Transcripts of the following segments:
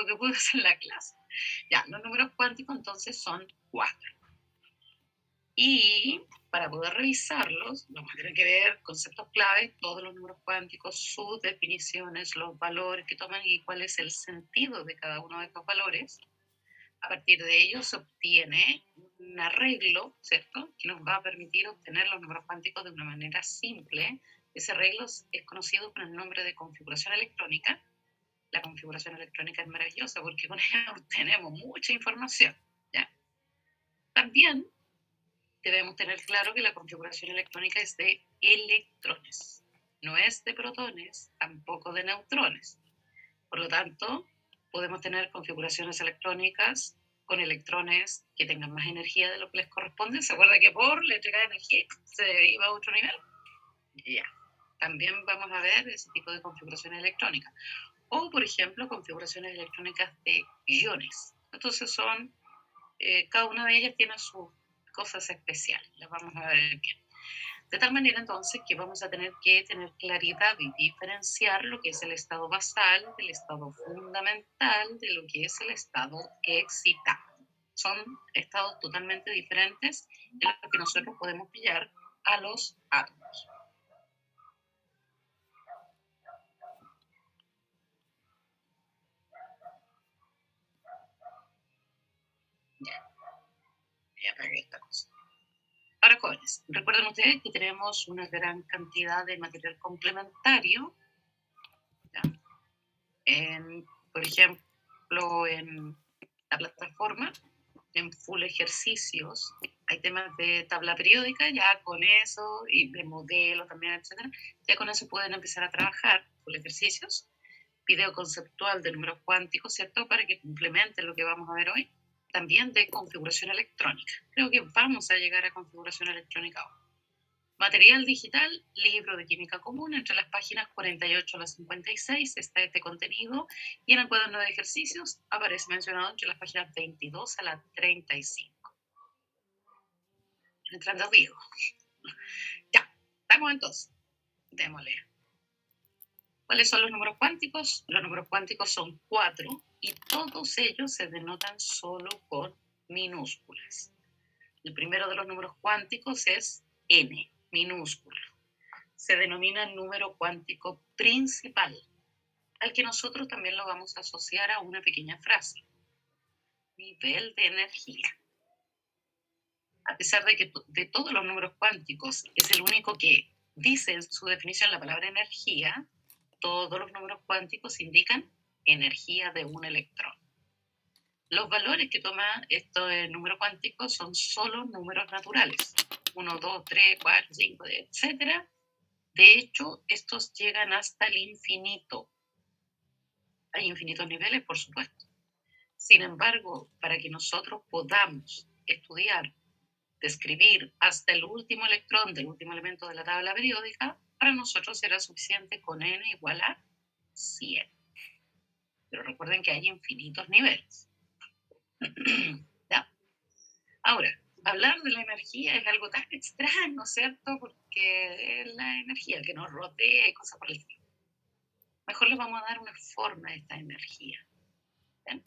algo que pude hacer en la clase. Ya, los números cuánticos entonces son 4. Y para poder revisarlos, vamos a tener que ver conceptos claves, todos los números cuánticos, sus definiciones, los valores que toman y cuál es el sentido de cada uno de estos valores. A partir de ello se obtiene un arreglo, ¿cierto?, que nos va a permitir obtener los números cuánticos de una manera simple. Ese arreglo es conocido con el nombre de configuración electrónica. La configuración electrónica es maravillosa porque con ella obtenemos mucha información, ¿ya? También debemos tener claro que la configuración electrónica es de electrones, no es de protones, tampoco de neutrones. Por lo tanto, podemos tener configuraciones electrónicas con electrones que tengan más energía de lo que les corresponde. ¿Se acuerda que por la entrega de energía se iba a otro nivel? Ya. También vamos a ver ese tipo de configuraciones electrónicas. O, por ejemplo, configuraciones electrónicas de iones. Entonces cada una de ellas tiene sus cosas especiales. Las vamos a ver bien. De tal manera entonces que vamos a tener que tener claridad y diferenciar lo que es el estado basal del estado fundamental de lo que es el estado excitado. Son estados totalmente diferentes en los que nosotros podemos pillar a los átomos. Ya apagué esta cosa. Ahora, jóvenes, recuerden ustedes que tenemos una gran cantidad de material complementario, ¿ya? Por ejemplo, en la plataforma, en full ejercicios, hay temas de tabla periódica, ya con eso, y de modelo también, etcétera, ya con eso pueden empezar a trabajar full ejercicios, video conceptual de números cuánticos, ¿cierto?, para que complementen lo que vamos a ver hoy, también de configuración electrónica. Creo que vamos a llegar a configuración electrónica hoy. Material digital, libro de química común, entre las páginas 48 a las 56 está este contenido, y en el cuaderno de ejercicios aparece mencionado entre las páginas 22 a las 35. Entrando vivo. Ya, estamos entonces. Démosle. ¿Cuáles son los números cuánticos? Los números cuánticos son 4 y todos ellos se denotan solo con minúsculas. El primero de los números cuánticos es n, minúsculo. Se denomina número cuántico principal, al que nosotros también lo vamos a asociar a una pequeña frase: nivel de energía. A pesar de que de todos los números cuánticos es el único que dice en su definición la palabra energía, todos los números cuánticos indican energía de un electrón. Los valores que toma estos números cuánticos son solo números naturales: 1, 2, 3, 4, 5, etc. De hecho, estos llegan hasta el infinito. Hay infinitos niveles, por supuesto. Sin embargo, para que nosotros podamos estudiar, describir hasta el último electrón del último elemento de la tabla periódica, para nosotros será suficiente con n igual a 100. Pero recuerden que hay infinitos niveles. ¿Ya? Ahora, hablar de la energía es algo tan extraño, ¿cierto? Porque es la energía que nos rodea y cosas por el estilo. Mejor les vamos a dar una forma a esta energía, ¿bien?,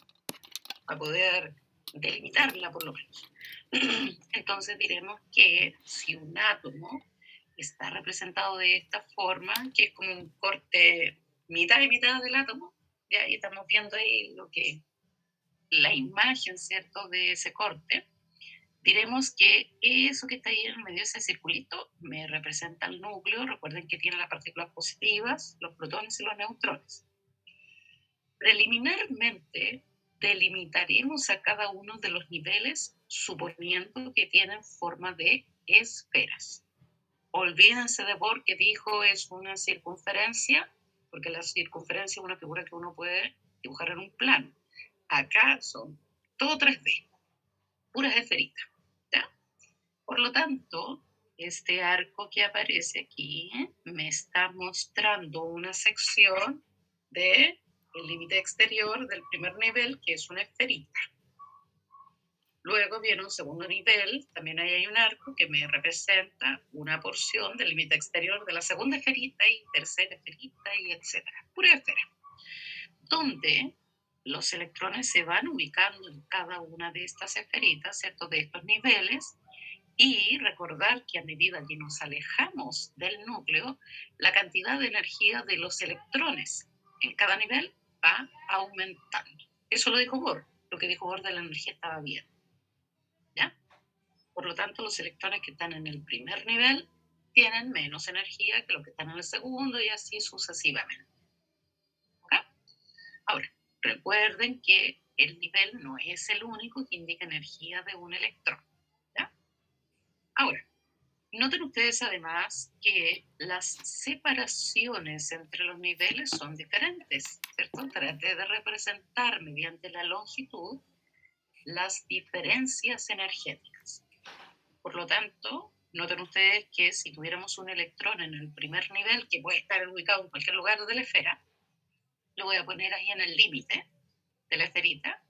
para poder delimitarla por lo menos. Entonces diremos que si un átomo está representado de esta forma, que es como un corte mitad y mitad del átomo, ya ahí estamos viendo ahí la imagen, ¿cierto?, de ese corte. Diremos que eso que está ahí en medio, ese circulito, me representa el núcleo. Recuerden que tiene las partículas positivas, los protones y los neutrones. Preliminarmente, delimitaremos a cada uno de los niveles suponiendo que tienen forma de esferas. Olvídense de Bohr, que dijo es una circunferencia, porque la circunferencia es una figura que uno puede dibujar en un plano. Acá son todo 3D, puras esferitas, ¿ya? Por lo tanto, este arco que aparece aquí me está mostrando una sección del límite exterior del primer nivel, que es una esferita. Luego viene un segundo nivel, también ahí hay un arco que me representa una porción del límite exterior de la segunda esferita y tercera esferita y etcétera. Pura esfera. Donde los electrones se van ubicando en cada una de estas esferitas, ¿cierto? De estos niveles. Y recordar que a medida que nos alejamos del núcleo, la cantidad de energía de los electrones en cada nivel va aumentando. Eso lo dijo Bohr. Lo que dijo Bohr de la energía estaba bien. ¿Ya? Por lo tanto, los electrones que están en el primer nivel tienen menos energía que los que están en el segundo y así sucesivamente. ¿Okay? Ahora, recuerden que el nivel no es el único que indica energía de un electrón. ¿Ya? Ahora, noten ustedes además que las separaciones entre los niveles son diferentes, ¿cierto? Traté de representar mediante la longitud las diferencias energéticas. Por lo tanto, noten ustedes que si tuviéramos un electrón en el primer nivel, que puede estar ubicado en cualquier lugar de la esfera, lo voy a poner ahí en el límite de la esferita,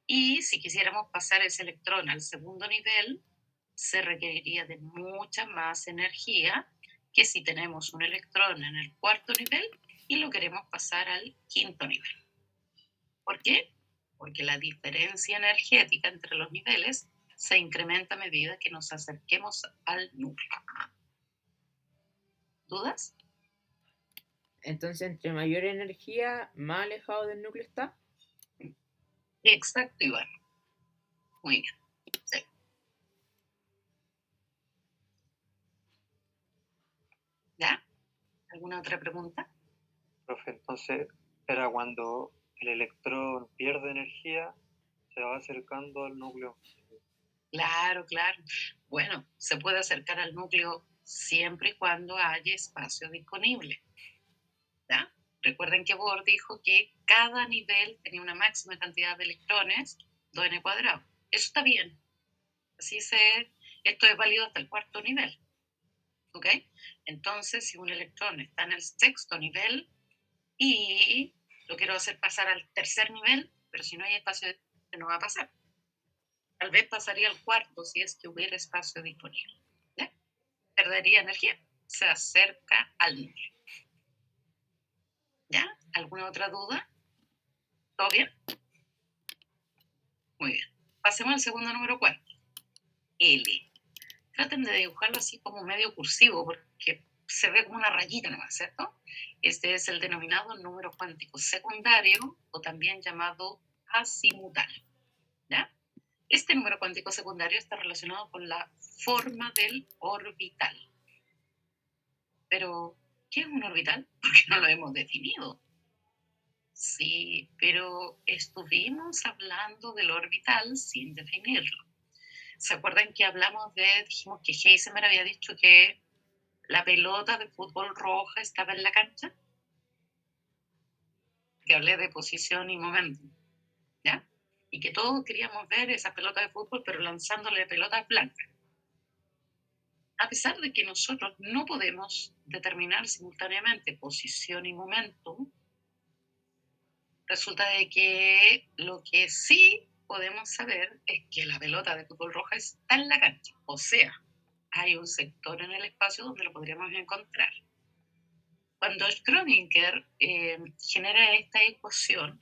y si quisiéramos pasar ese electrón al segundo nivel, se requeriría de mucha más energía que si tenemos un electrón en el cuarto nivel y lo queremos pasar al quinto nivel. ¿Por qué? Porque la diferencia energética entre los niveles se incrementa a medida que nos acerquemos al núcleo. ¿Dudas? Entonces, entre mayor energía, más alejado del núcleo está. Exacto, Iván. Muy bien. Sí. ¿Ya? ¿Alguna otra pregunta? Profe, entonces era cuando el electrón pierde energía, se va acercando al núcleo. Claro, claro. Bueno, se puede acercar al núcleo siempre y cuando haya espacio disponible. ¿Ya? Recuerden que Bohr dijo que cada nivel tenía una máxima cantidad de electrones, 2n cuadrado. Eso está bien. Esto es válido hasta el cuarto nivel. ¿Ok? Entonces, si un electrón está en el sexto nivel y lo quiero hacer pasar al tercer nivel, pero si no hay espacio, no va a pasar. Tal vez pasaría al cuarto si es que hubiera espacio disponible. ¿Ya? Perdería energía. Se acerca al núcleo. ¿Ya? ¿Alguna otra duda? ¿Todo bien? Muy bien. Pasemos al segundo número cuántico. L. Traten de dibujarlo así como medio cursivo porque se ve como una rayita nomás, ¿cierto? Este es el denominado número cuántico secundario o también llamado azimutal. ¿Ya? Este número cuántico secundario está relacionado con la forma del orbital. Pero, ¿qué es un orbital? Porque no lo hemos definido. Sí, pero estuvimos hablando del orbital sin definirlo. ¿Se acuerdan que dijimos que Heisenberg había dicho que la pelota de fútbol roja estaba en la cancha? Que hablé de posición y momento, ¿ya? Y que todos queríamos ver esa pelota de fútbol, pero lanzándole pelotas blancas. A pesar de que nosotros no podemos determinar simultáneamente posición y momento, resulta de que lo que sí podemos saber es que la pelota de fútbol roja está en la cancha. O sea, hay un sector en el espacio donde lo podríamos encontrar. Cuando Schrödinger genera esta ecuación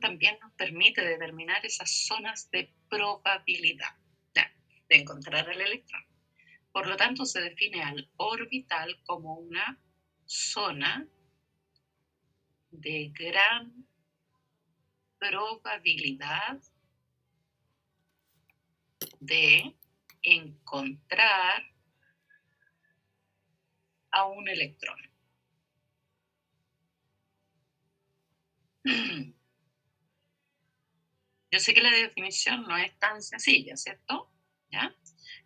también nos permite determinar esas zonas de probabilidad, ¿ya?, de encontrar el electrón. Por lo tanto, se define al orbital como una zona de gran probabilidad de encontrar a un electrón. Yo sé que la definición no es tan sencilla, ¿cierto? ¿Ya?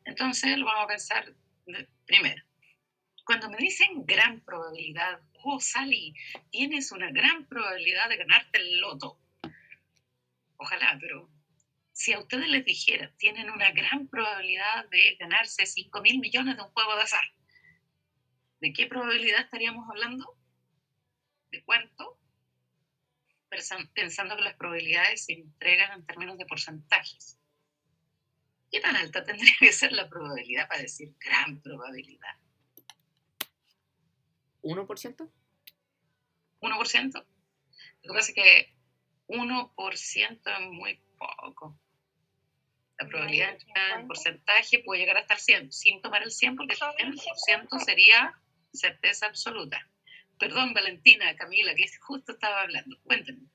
Entonces lo vamos a pensar primero. Cuando me dicen gran probabilidad, oh, Sally, tienes una gran probabilidad de ganarte el loto. Ojalá, pero si a ustedes les dijera, tienen una gran probabilidad de ganarse 5.000 millones de un juego de azar, ¿de qué probabilidad estaríamos hablando? ¿De cuánto? Pensando que las probabilidades se entregan en términos de porcentajes. ¿Qué tan alta tendría que ser la probabilidad para decir gran probabilidad? 1%. 1%. Lo que pasa es que 1% es muy poco. La probabilidad de Mayor entrar en 50. porcentaje puede llegar hasta el 100, sin tomar el 100, porque el 100% sería certeza absoluta. Perdón, Valentina, Camila, que justo estaba hablando. Cuéntenme.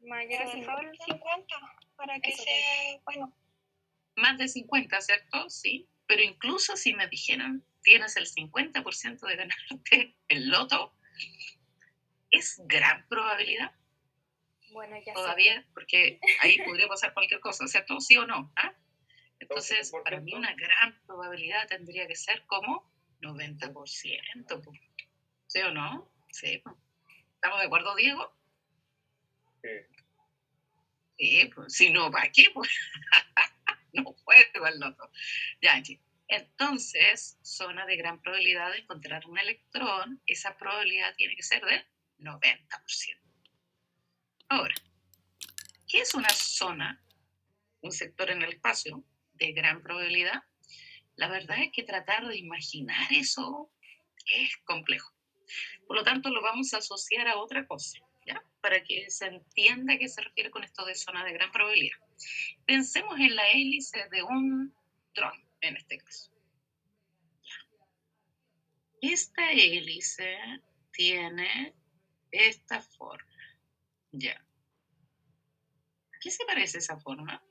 Mayor a Por favor, 50. 50, para que Eso sea, bueno, Más de 50, ¿cierto? Sí. Pero incluso si me dijeran, tienes el 50% de ganarte el loto, es gran probabilidad Bueno, ya sé. todavía, porque ahí podría pasar cualquier cosa, ¿cierto? ¿Sí o no? ¿Ah? Entonces, para mí una gran probabilidad tendría que ser como 90%. po. ¿Sí o no? Sí. po. ¿Estamos de acuerdo, Diego? Sí, pues, si no, ¿para qué? Pues, no juego al loto. Ya, aquí. Entonces, zona de gran probabilidad de encontrar un electrón, esa probabilidad tiene que ser del 90%. Ahora, ¿qué es una zona, un sector en el espacio de gran probabilidad? La verdad es que tratar de imaginar eso es complejo. Por lo tanto, lo vamos a asociar a otra cosa, ¿ya? Para que se entienda a qué se refiere con esto de zona de gran probabilidad. Pensemos en la hélice de un dron, en este caso. Ya. Esta hélice tiene esta forma. Ya. ¿A qué se parece esa forma?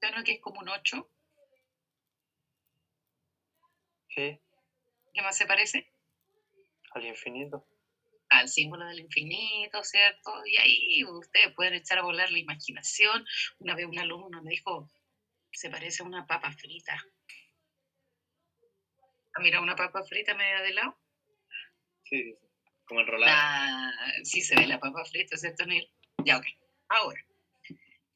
¿Ven que es como un 8? Sí, ¿Qué más se parece? al infinito. Al símbolo del infinito, ¿cierto? Y ahí ustedes pueden echar a volar la imaginación. Una vez un alumno me dijo, se parece a una papa frita. Mira, una papa frita media de lado. Sí, como enrolada. Sí se ve la papa frita, ¿cierto, Neil? Ya, ok. Ahora,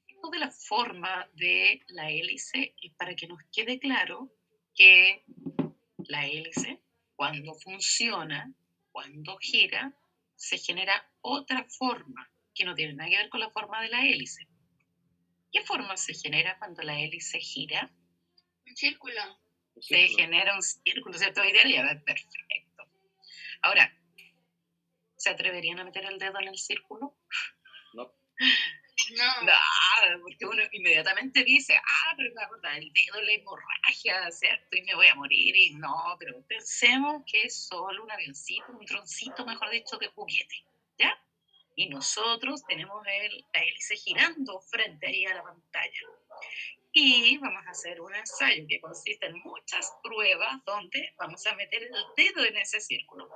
esto de la forma de la hélice es para que nos quede claro que la hélice, cuando funciona, cuando gira, se genera otra forma que no tiene nada que ver con la forma de la hélice. ¿Qué forma se genera cuando la hélice gira? un círculo. Se genera un círculo, ¿cierto? Ideal, perfecto. Ahora, ¿se atreverían a meter el dedo en el círculo? No. No. Porque uno inmediatamente dice, pero me va a cortar el dedo, la hemorragia, ¿cierto? Y me voy a morir, y no, pero pensemos que es solo un avioncito, un droncito, mejor dicho, de juguete, ¿ya? Y nosotros tenemos la hélice girando frente ahí a la pantalla. Y vamos a hacer un ensayo que consiste en muchas pruebas donde vamos a meter el dedo en ese círculo.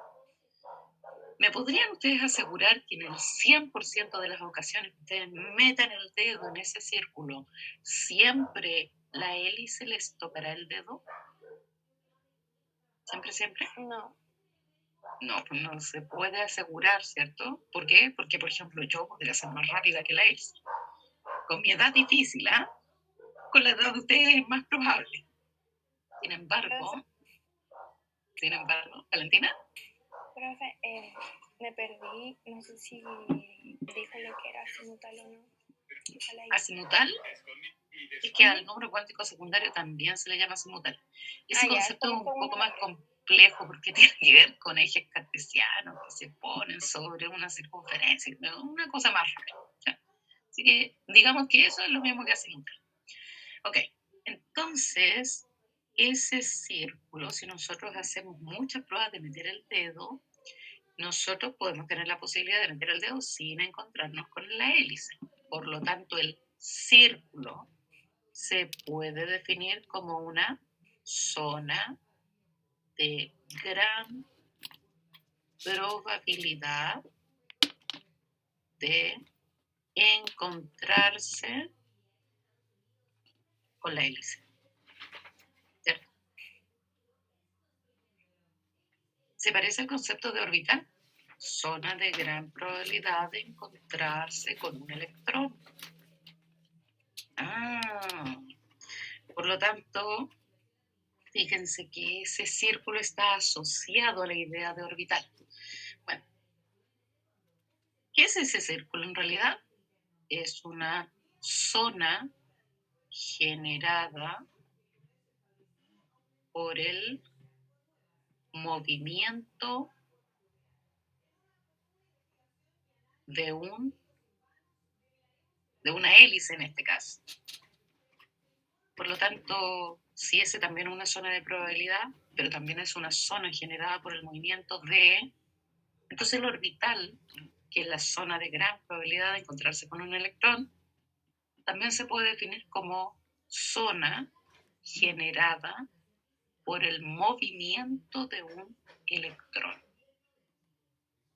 ¿Me podrían ustedes asegurar que en el 100% de las ocasiones que ustedes metan el dedo en ese círculo, siempre la hélice les tocará el dedo? ¿Siempre, siempre? No. No, pues no se puede asegurar, ¿cierto? ¿Por qué? Porque, por ejemplo, yo podría ser más rápida que la hélice. Con mi edad difícil, ¿ah? Con la edad de ustedes es más probable. Sin embargo, Valentina, Profe, me perdí. No sé si dijo lo que era azimutal o no. Ojalá y- azimutal es que al número cuántico secundario también se le llama azimutal. Ese Ah, ya, concepto es como un segundo poco más nombre. complejo porque tiene que ver con ejes cartesianos que se ponen sobre una circunferencia, una cosa más rara. ¿Ya? Así que digamos que eso es lo mismo que azimutal. Ok, entonces ese círculo, si nosotros hacemos muchas pruebas de meter el dedo, nosotros podemos tener la posibilidad de meter el dedo sin encontrarnos con la hélice. Por lo tanto, el círculo se puede definir como una zona de gran probabilidad de encontrarse con la hélice. ¿Cierto? ¿Se parece al concepto de orbital? Zona de gran probabilidad de encontrarse con un electrón. Por lo tanto, fíjense que ese círculo está asociado a la idea de orbital. Bueno, ¿qué es ese círculo en realidad? Es una zona generada por el movimiento de una hélice en este caso. Por lo tanto, si ese también es una zona de probabilidad, pero también es una zona generada por el movimiento de... Entonces el orbital, que es la zona de gran probabilidad de encontrarse con un electrón, también se puede definir como zona generada por el movimiento de un electrón.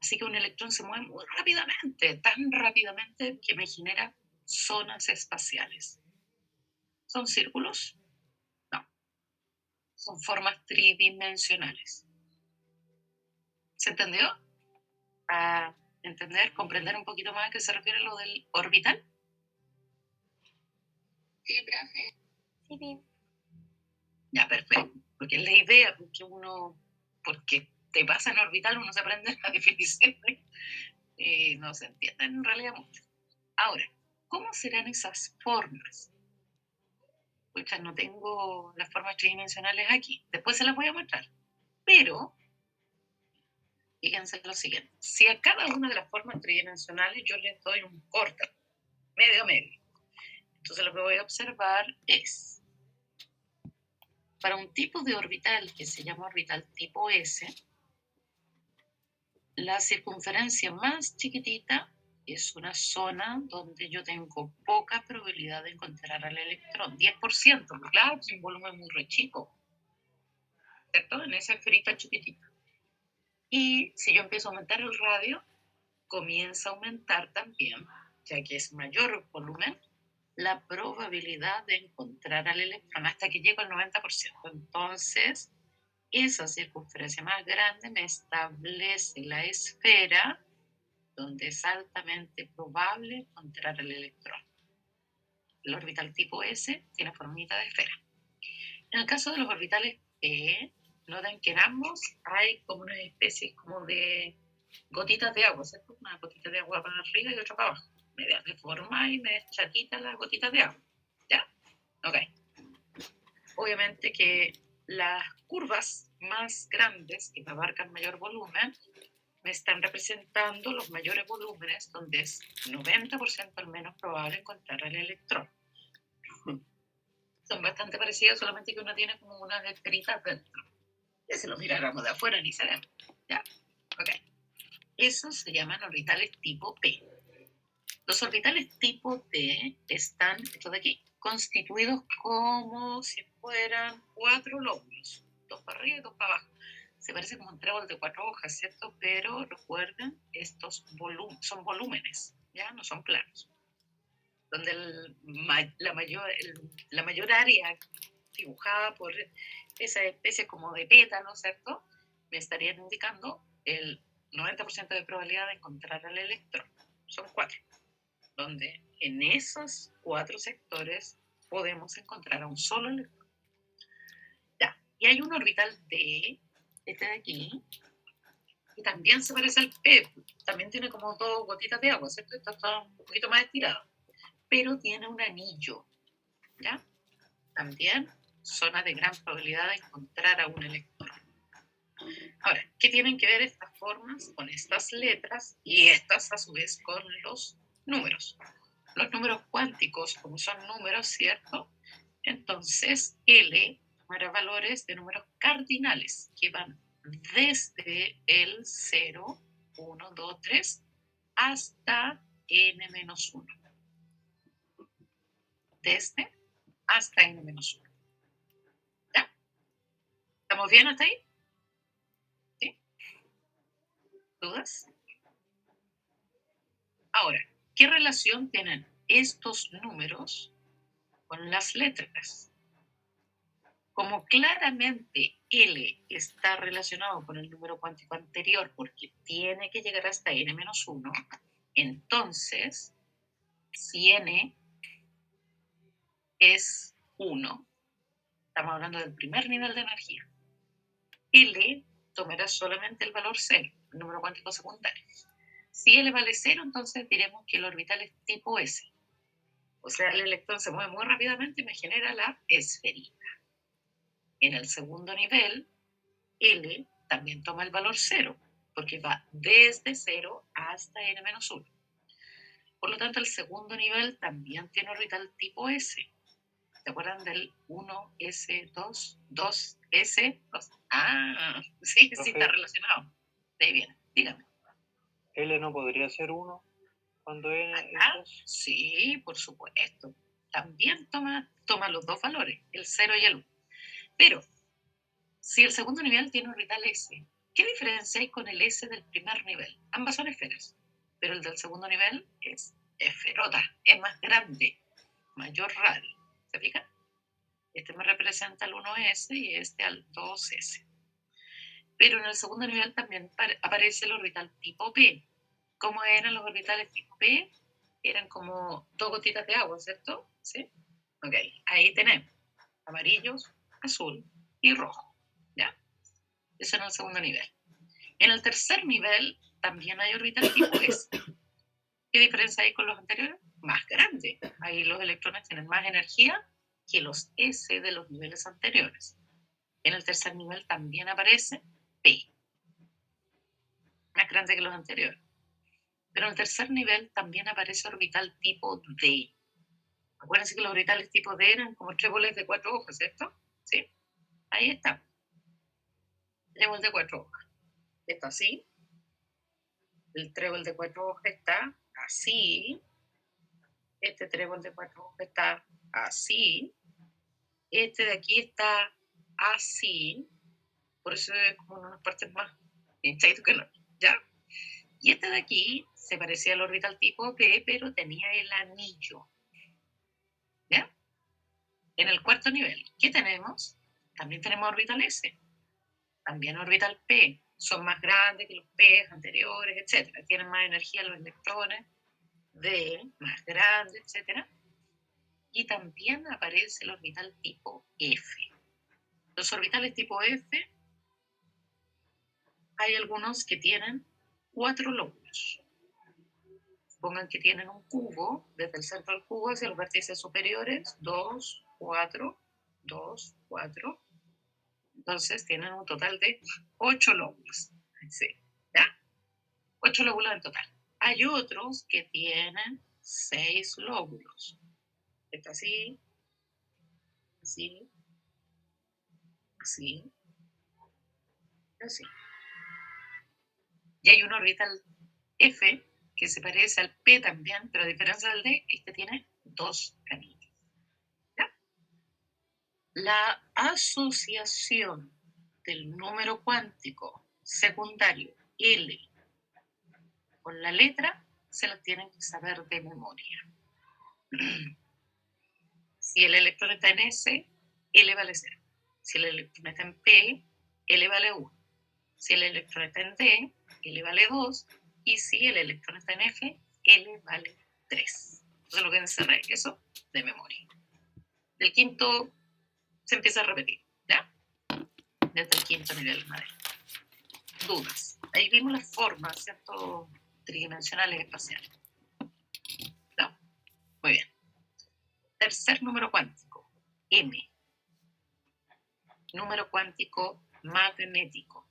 Así que un electrón se mueve muy rápidamente, tan rápidamente que me genera zonas espaciales. ¿Son círculos? No. Son formas tridimensionales. ¿Se entendió? Para entender, comprender un poquito más a qué se refiere lo del orbital. Sí, profe. Sí, bien. Ya, perfecto. Porque es la idea, porque te pasa en orbital, uno se aprende la definición y no se entiende en realidad mucho. Ahora, ¿cómo serán esas formas? Pues no tengo las formas tridimensionales aquí. Después se las voy a mostrar. Pero, fíjense lo siguiente. Si a cada una de las formas tridimensionales yo les doy un corte, medio. Entonces lo que voy a observar es, para un tipo de orbital que se llama orbital tipo S, la circunferencia más chiquitita es una zona donde yo tengo poca probabilidad de encontrar al electrón, 10%, porque claro, es un volumen muy re chico, ¿cierto? En esa esferita chiquitita. Y si yo empiezo a aumentar el radio, comienza a aumentar también, ya que es mayor volumen, la probabilidad de encontrar al electrón hasta que llego al 90%. Entonces, esa circunferencia más grande me establece la esfera donde es altamente probable encontrar el electrón. El orbital tipo S tiene formita de esfera. En el caso de los orbitales P, noten que en ambos hay como una especie como de gotitas de agua, ¿cierto? Una gotita de agua para arriba y otra para abajo. Media deforma y media chatita las gotitas de agua. ¿Ya? Ok. Obviamente que las curvas más grandes, que abarcan mayor volumen, me están representando los mayores volúmenes, donde es 90% al menos probable encontrar el electrón. Son bastante parecidas, solamente que una tiene como unas esferitas dentro. Y si lo miráramos de afuera ni se ven. ¿Ya? Ok. Esos se llaman orbitales tipo P. Los orbitales tipo T están, estos de aquí, constituidos como si fueran 4 lóbulos, 2 para arriba y 2 para abajo. Se parece como un trébol de 4 hojas, ¿cierto? Pero recuerden, estos son volúmenes, ¿ya? No son planos. Donde la mayor área dibujada por esa especie como de pétalo, ¿cierto? Me estarían indicando el 90% de probabilidad de encontrar al electrón. Son 4, donde en esos 4 sectores podemos encontrar a un solo electrón. Ya. Y hay un orbital D, este de aquí, y también se parece al P, también tiene como 2 gotitas de agua, ¿cierto? Está un poquito más estirado, pero tiene un anillo, ¿ya? También zona de gran probabilidad de encontrar a un electrón. Ahora, ¿qué tienen que ver estas formas con estas letras y estas a su vez con los números? Los números cuánticos, como son números, ¿cierto? Entonces, L tomará valores de números cardinales que van desde el 0, 1, 2, 3 hasta n-1. Desde hasta n-1. ¿Ya? ¿Estamos bien hasta ahí? ¿Sí? ¿Dudas? Ahora, ¿qué relación tienen estos números con las letras? Como claramente L está relacionado con el número cuántico anterior porque tiene que llegar hasta n-1, entonces, si n es 1, estamos hablando del primer nivel de energía, L tomará solamente el valor 0, el número cuántico secundario. Si L vale 0, entonces diremos que el orbital es tipo S. O sea, el electrón se mueve muy rápidamente y me genera la esferita. En el segundo nivel, L también toma el valor 0, porque va desde 0 hasta n-1. Por lo tanto, el segundo nivel también tiene orbital tipo S. ¿Se acuerdan del 1S2, 2S2? Ah, sí, sí, está relacionado. De ahí viene, dígame. L no podría ser 1 cuando N es ¿Acá? 2. Sí, por supuesto. También toma los dos valores, el 0 y el 1. Pero, si el segundo nivel tiene orbital S, ¿qué diferencia hay con el S del primer nivel? Ambas son esferas, pero el del segundo nivel es esferota, es más grande, mayor radio. ¿Se fijan? Este me representa al 1S y este al 2S. Pero en el segundo nivel también aparece el orbital tipo P. ¿Cómo eran los orbitales tipo P? Eran como dos gotitas de agua, ¿cierto? ¿Sí? Ok, ahí tenemos amarillos, azul y rojo. ¿Ya? Eso en el segundo nivel. En el tercer nivel también hay orbital tipo S. ¿Qué diferencia hay con los anteriores? Más grande. Ahí los electrones tienen más energía que los S de los niveles anteriores. En el tercer nivel también aparece P, más grande que los anteriores. Pero en el tercer nivel también aparece orbital tipo D. Acuérdense que los orbitales tipo D eran como tréboles de 4 hojas, ¿cierto? ¿Sí? Ahí está. Trébol de 4 hojas. Está así. El trébol de 4 hojas está así. Este trébol de 4 hojas está así. Este de aquí está así. Por eso es como unas partes más hinchaditos que no. ¿Ya? Y este de aquí se parecía al orbital tipo P, pero tenía el anillo. ¿Ya? En el cuarto nivel, ¿qué tenemos? También tenemos orbital S. También orbital P. Son más grandes que los P anteriores, etc. Tienen más energía los electrones. D, más grande, etc. Y también aparece el orbital tipo F. Los orbitales tipo F, hay algunos que tienen 4 lóbulos. Pongan que tienen un cubo, desde el centro del cubo hacia los vértices superiores, 2, 4, 2, 4. Entonces tienen un total de 8 lóbulos. Sí, ¿ya? 8 lóbulos en total. Hay otros que tienen 6 lóbulos. Está así, así, así, así. Y hay un orbital F que se parece al P también, pero a diferencia del D, este tiene 2 anillos. ¿Ya? La asociación del número cuántico secundario L con la letra se la tienen que saber de memoria. Si el electrón está en S, L vale 0. Si el electrón está en P, L vale 1. Si el electrón está en D, L vale 2. Y si el electrón está en F, L vale 3. Entonces lo que encerré eso de memoria. Del quinto se empieza a repetir, ¿ya? Desde el quinto nivel de madera. Dudas. Ahí vimos las formas, ¿cierto? Tridimensionales espaciales. ¿No? Muy bien. Tercer número cuántico, M. Número cuántico magnético.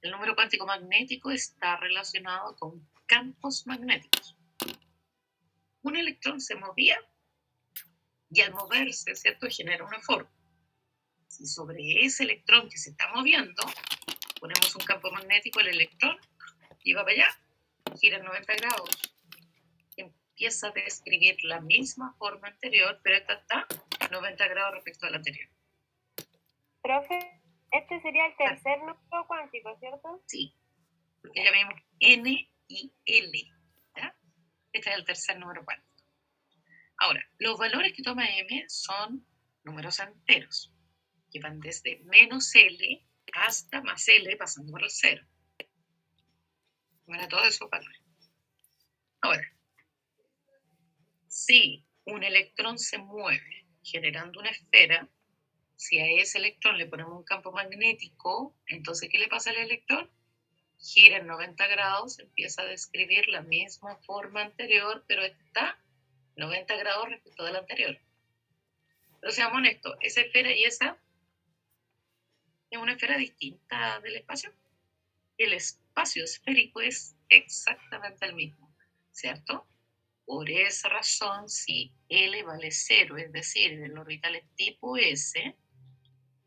El número cuántico magnético está relacionado con campos magnéticos. Un electrón se movía y al moverse, ¿cierto?, genera una forma. Si sobre ese electrón que se está moviendo ponemos un campo magnético, el electrón iba para allá, gira en 90 grados, empieza a describir la misma forma anterior, pero esta está a 90 grados respecto a la anterior. Profe, este sería el tercer número cuántico, ¿cierto? Sí, porque ya vimos N y L, ¿ya? Este es el tercer número cuántico. Ahora, los valores que toma M son números enteros, que van desde menos L hasta más L, pasando por el 0. Bueno, todos esos valores. Ahora, si un electrón se mueve generando una esfera, si a ese electrón le ponemos un campo magnético, entonces, ¿qué le pasa al electrón? Gira en 90 grados, empieza a describir la misma forma anterior, pero está 90 grados respecto de la anterior. Pero seamos honestos, esa esfera y esa es una esfera distinta del espacio. El espacio esférico es exactamente el mismo, ¿cierto? Por esa razón, si L vale 0, es decir, el orbital es tipo S,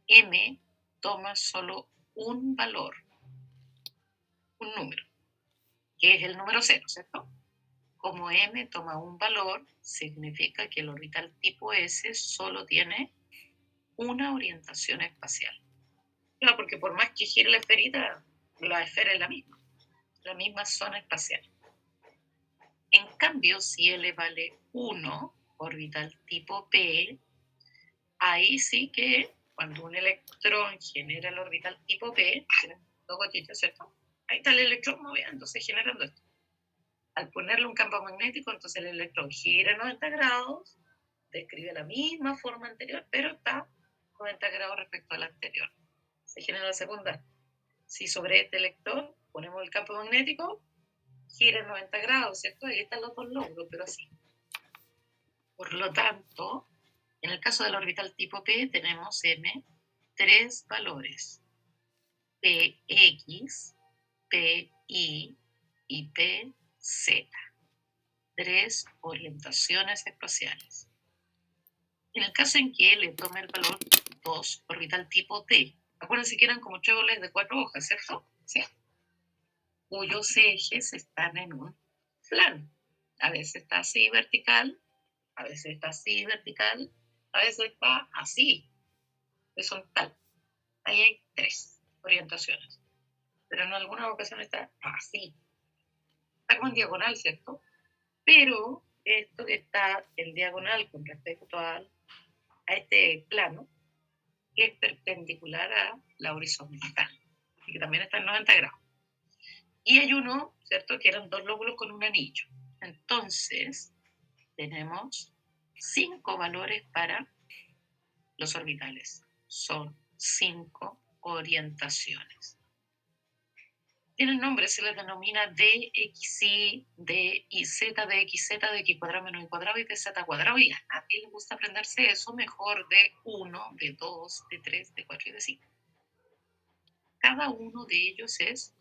M toma solo un valor, un número, que es el número 0, ¿cierto? Como M toma un valor, significa que el orbital tipo S solo tiene una orientación espacial. Claro, porque por más que gire la esfera es la misma zona espacial. En cambio, si L vale 1, orbital tipo P, ahí sí que cuando un electrón genera el orbital tipo P, tiene dos gotitas, ¿cierto? Ahí está el electrón moviéndose, generando esto. Al ponerle un campo magnético, entonces el electrón gira 90 grados, describe la misma forma anterior, pero está 90 grados respecto al anterior. Se genera la segunda. Si sobre este electrón ponemos el campo magnético, gira 90 grados, ¿cierto? Ahí están los dos lóbulos, pero así. Por lo tanto, en el caso del orbital tipo P tenemos M tres valores: Px, Pi y Pz. Tres orientaciones espaciales. En el caso en que L tome el valor 2, orbital tipo T, acuérdense que eran como tréboles de 4 hojas, ¿cierto? Sí. Cuyos ejes están en un plano. A veces está así vertical, a veces está así vertical, a veces está así, horizontal. Ahí hay tres orientaciones. Pero en algunas ocasiones está así. Está como en diagonal, ¿cierto? Pero esto que está en diagonal con respecto a este plano es perpendicular a la horizontal, y que también está en 90 grados. Y hay uno, ¿cierto?, que eran dos lóbulos con un anillo. Entonces, tenemos 5 valores para los orbitales. Son 5 orientaciones. Tienen nombre, se les denomina DXY, DYZ, DXZ, DX cuadrado menos Y cuadrado y DZ cuadrado. Y a nadie le gusta aprenderse eso, mejor de 1, de 2, de 3, de 4 y de 5. Cada uno de ellos es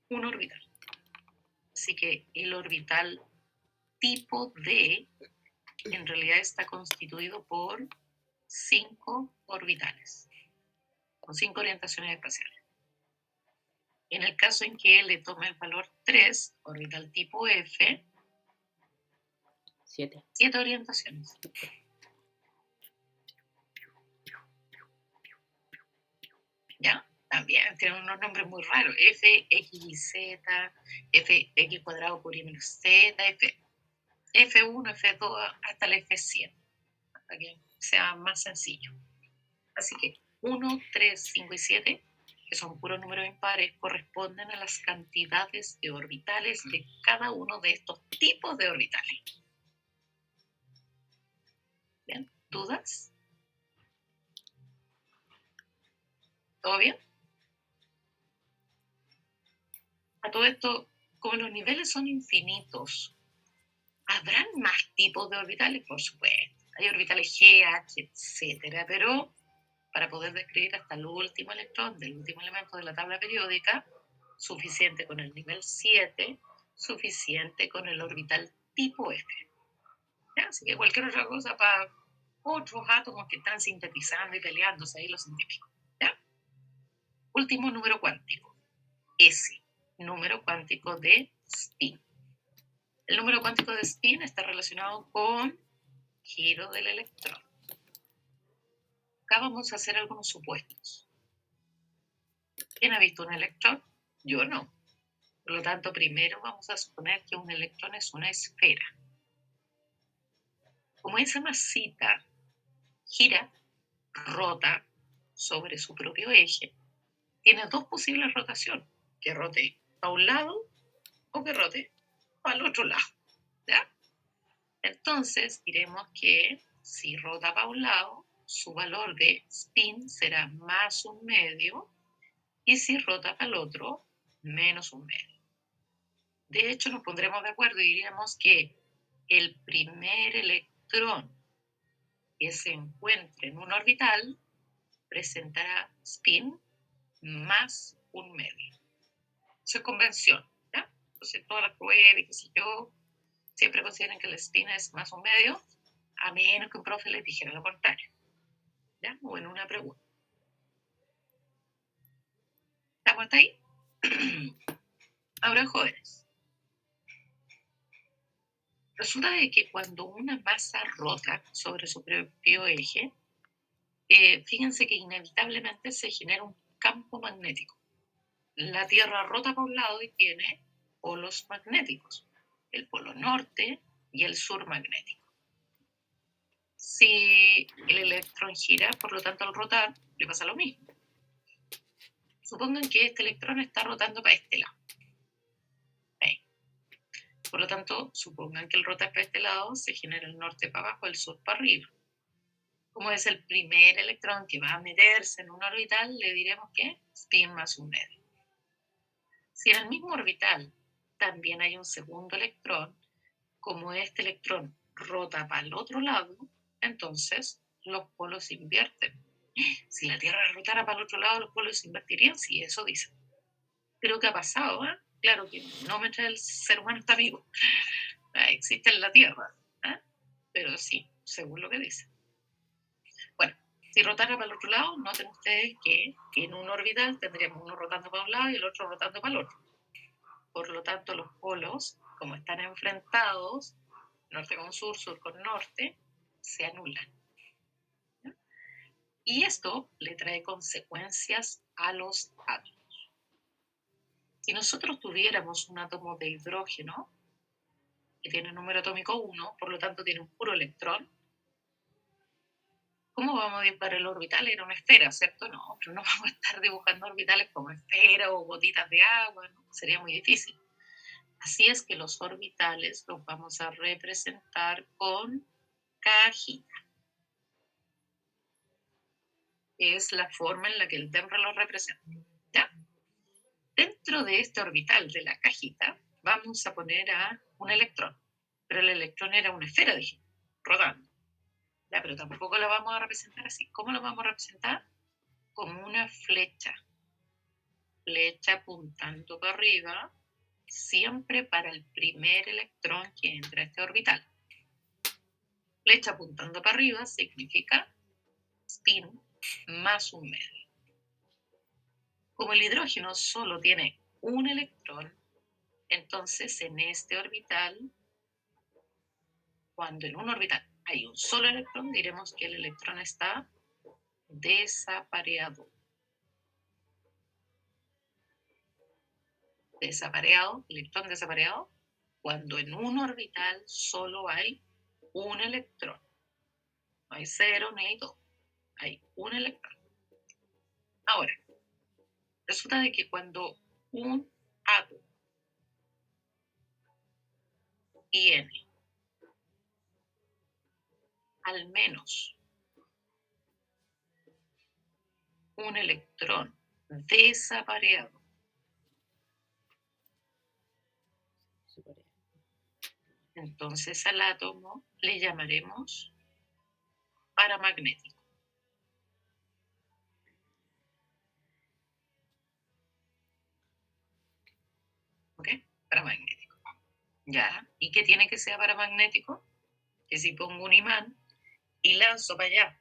un orbital. Así que el orbital tipo D en realidad está constituido por 5 orbitales, con 5 orientaciones espaciales. En el caso en que L tome el valor 3, orbital tipo F, 7. 7 orientaciones. ¿Ya? También tienen unos nombres muy raros. F, X y Z, F, X cuadrado por Y menos Z, F, F1, F2, hasta el F100, para que sea más sencillo. Así que 1, 3, 5 y 7, que son puros números impares, corresponden a las cantidades de orbitales de cada uno de estos tipos de orbitales. ¿Bien? ¿Dudas? ¿Todo bien? A todo esto, como los niveles son infinitos, ¿habrán más tipos de orbitales? Por supuesto. Hay orbitales G, H, etcétera, pero para poder describir hasta el último electrón del último elemento de la tabla periódica, suficiente con el nivel 7, suficiente con el orbital tipo F. ¿Ya? Así que cualquier otra cosa para otros átomos que están sintetizando y peleándose ahí los científicos. ¿Ya? Último número cuántico, S, número cuántico de spin. El número cuántico de spin está relacionado con giro del electrón. Acá vamos a hacer algunos supuestos. ¿Quién ha visto un electrón? Yo no. Por lo tanto, primero vamos a suponer que un electrón es una esfera. Como esa masita gira, rota sobre su propio eje, tiene dos posibles rotaciones, que rote a un lado o que rote al otro lado. ¿Ya? Entonces, diremos que si rota para un lado, su valor de spin será más un medio, y si rota para el otro, menos un medio. De hecho, nos pondremos de acuerdo y diríamos que el primer electrón que se encuentre en un orbital presentará spin más un medio. Eso es convención, ¿ya? Entonces, todas las pruebas, qué sé yo, Siempre consideren que el spin es más un medio, a menos que un profe les dijera lo contrario. ¿Ya? O en una pregunta. ¿Estamos hasta ahí? Ahora, jóvenes. Resulta de que cuando una masa rota sobre su propio eje, fíjense que inevitablemente se genera un campo magnético. La Tierra rota por un lado y tiene polos magnéticos, el polo norte y el sur magnético. Si el electrón gira, por lo tanto al rotar, le pasa lo mismo. Supongan que este electrón está rotando para este lado. Ahí. Por lo tanto, supongan que el rotar para este lado, se genera el norte para abajo, el sur para arriba. Como es el primer electrón que va a meterse en un orbital, le diremos que spin más un medio. Si en el mismo orbital también hay un segundo electrón, como este electrón rota para el otro lado, entonces los polos se invierten. Si la Tierra rotara para el otro lado, los polos se invertirían, sí, eso dicen. Creo que ha pasado, ¿eh? Claro que no mientras el ser humano está vivo. Existe en la Tierra, ¿eh? Pero sí, según lo que dicen. Bueno, si rotara para el otro lado, noten ustedes que en un orbital tendríamos uno rotando para un lado y el otro rotando para el otro. Por lo tanto, los polos, como están enfrentados, norte con sur, sur con norte, se anulan. ¿Ya? Y esto le trae consecuencias a los átomos. Si nosotros tuviéramos un átomo de hidrógeno, que tiene número atómico 1, por lo tanto tiene un puro electrón, ¿cómo vamos a dibujar el orbital? Era una esfera, ¿cierto? No, pero no vamos a estar dibujando orbitales como esfera o gotitas de agua, ¿no? Sería muy difícil. Así es que los orbitales los vamos a representar con cajita. Es la forma en la que el TEMRA los representa. ¿Ya? Dentro de este orbital de la cajita vamos a poner a un electrón. Pero el electrón era una esfera, dije, rodando. ¿Ya? Pero tampoco la vamos a representar así. ¿Cómo lo vamos a representar? Como una flecha. Flecha apuntando para arriba, siempre para el primer electrón que entra a este orbital. Flecha apuntando para arriba significa spin más un medio. Como el hidrógeno solo tiene un electrón, entonces en este orbital, cuando en un orbital hay un solo electrón, diremos que el electrón está desapareado. Desapareado, electrón desapareado, cuando en un orbital solo hay un electrón. No hay 0 ni hay 2, hay un electrón. Ahora, resulta de que cuando un átomo tiene al menos un electrón desapareado, entonces al átomo le llamaremos paramagnético. ¿Ok? Paramagnético. Ya. ¿Y qué tiene que ser paramagnético? Que si pongo un imán y lanzo para allá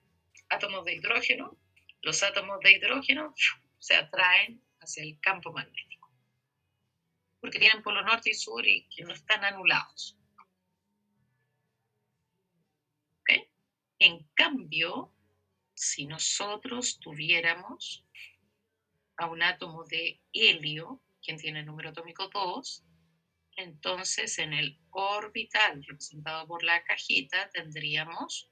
átomos de hidrógeno, los átomos de hidrógeno se atraen hacia el campo magnético. Porque tienen polo norte y sur y que no están anulados. ¿Ok? En cambio, si nosotros tuviéramos a un átomo de helio, quien tiene el número atómico 2, entonces en el orbital representado por la cajita tendríamos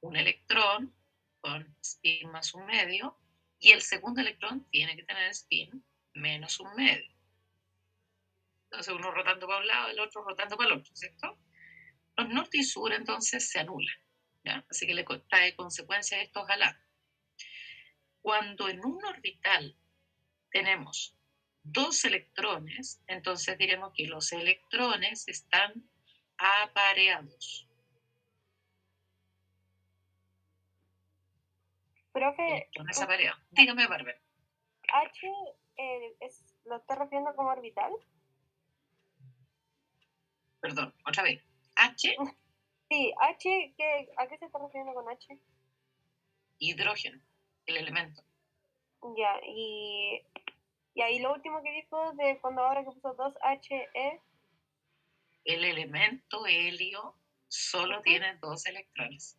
un electrón con spin más un medio y el segundo electrón tiene que tener spin menos un medio. Entonces uno rotando para un lado, el otro rotando para el otro, ¿cierto? Los norte y sur entonces se anulan, ¿ya? Así que le trae consecuencias estos galán. Cuando en un orbital tenemos 2 electrones, entonces diremos que los electrones están apareados. Profe, Electrones apareados. Dígame, Bárbara. H ¿lo está refiriendo como orbital? Perdón, otra vez. H, Sí, H, ¿a qué se está refiriendo con H? hidrógeno, el elemento. Ya, y ahí lo último que dijo de cuando ahora que puso 2HE. El elemento helio solo tiene 2 electrones.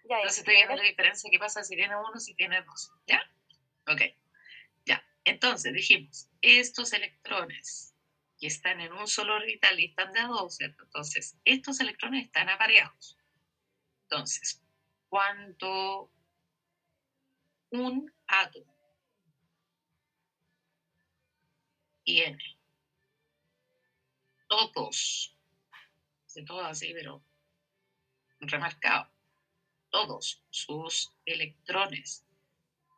Ya, Entonces estoy viendo la diferencia. ¿Qué pasa si tiene 1, si tiene 2? ¿Ya? Ok. Ya. Entonces dijimos, estos electrones que están en un solo orbital y están de a 2, ¿cierto? Entonces, estos electrones están apareados. Entonces, cuando un átomo tiene todos, de todo así, pero remarcado, todos sus electrones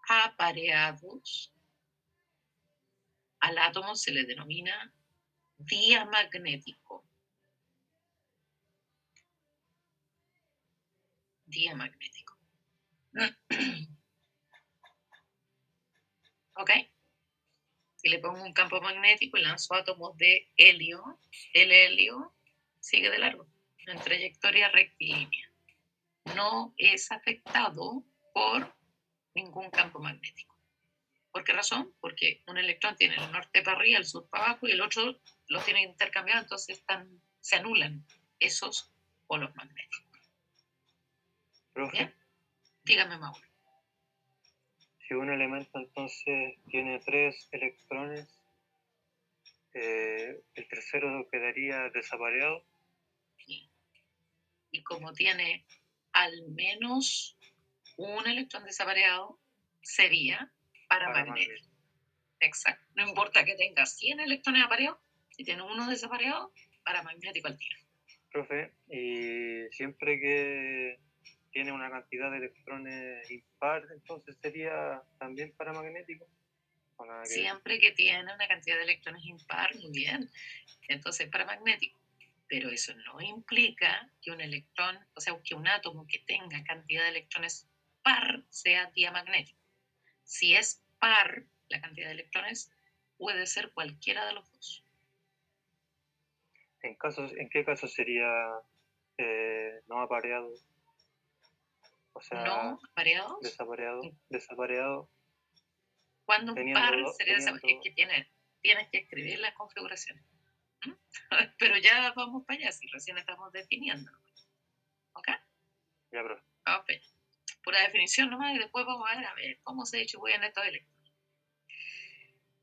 apareados, al átomo se le denomina diamagnético. Diamagnético. ¿Ok? Si le pongo un campo magnético y lanzo átomos de helio, el helio sigue de largo, en trayectoria rectilínea. No es afectado por ningún campo magnético. ¿Por qué razón? Porque un electrón tiene el norte para arriba, el sur para abajo, y el otro los tiene intercambiados, entonces se anulan esos polos magnéticos. Profe, ¿Bien? Dígame, Mauro. si un elemento entonces tiene 3 electrones, el tercero quedaría desapareado. Y como tiene al menos un electrón desapareado, sería paramagnético. Exacto. No importa que tenga 100 electrones apareados, si tiene uno desapareado, paramagnético al tiro. Profe, y siempre que tiene una cantidad de electrones impar, entonces sería también paramagnético. Siempre que tiene una cantidad de electrones impar, muy bien, entonces paramagnético. Pero eso no implica que un electrón, o sea, que un átomo que tenga cantidad de electrones par sea diamagnético. Si es par la cantidad de electrones, puede ser cualquiera de los dos. ¿En qué caso sería no apareado? O sea, no apareados. desapareado. Cuando un par sería es que tienes que escribir las configuraciones. Pero ya vamos para allá, si recién estamos definiendo. ¿Ok? Ya, profe. Ok. Pura definición nomás y después vamos a ver cómo se distribuyen estos electrones.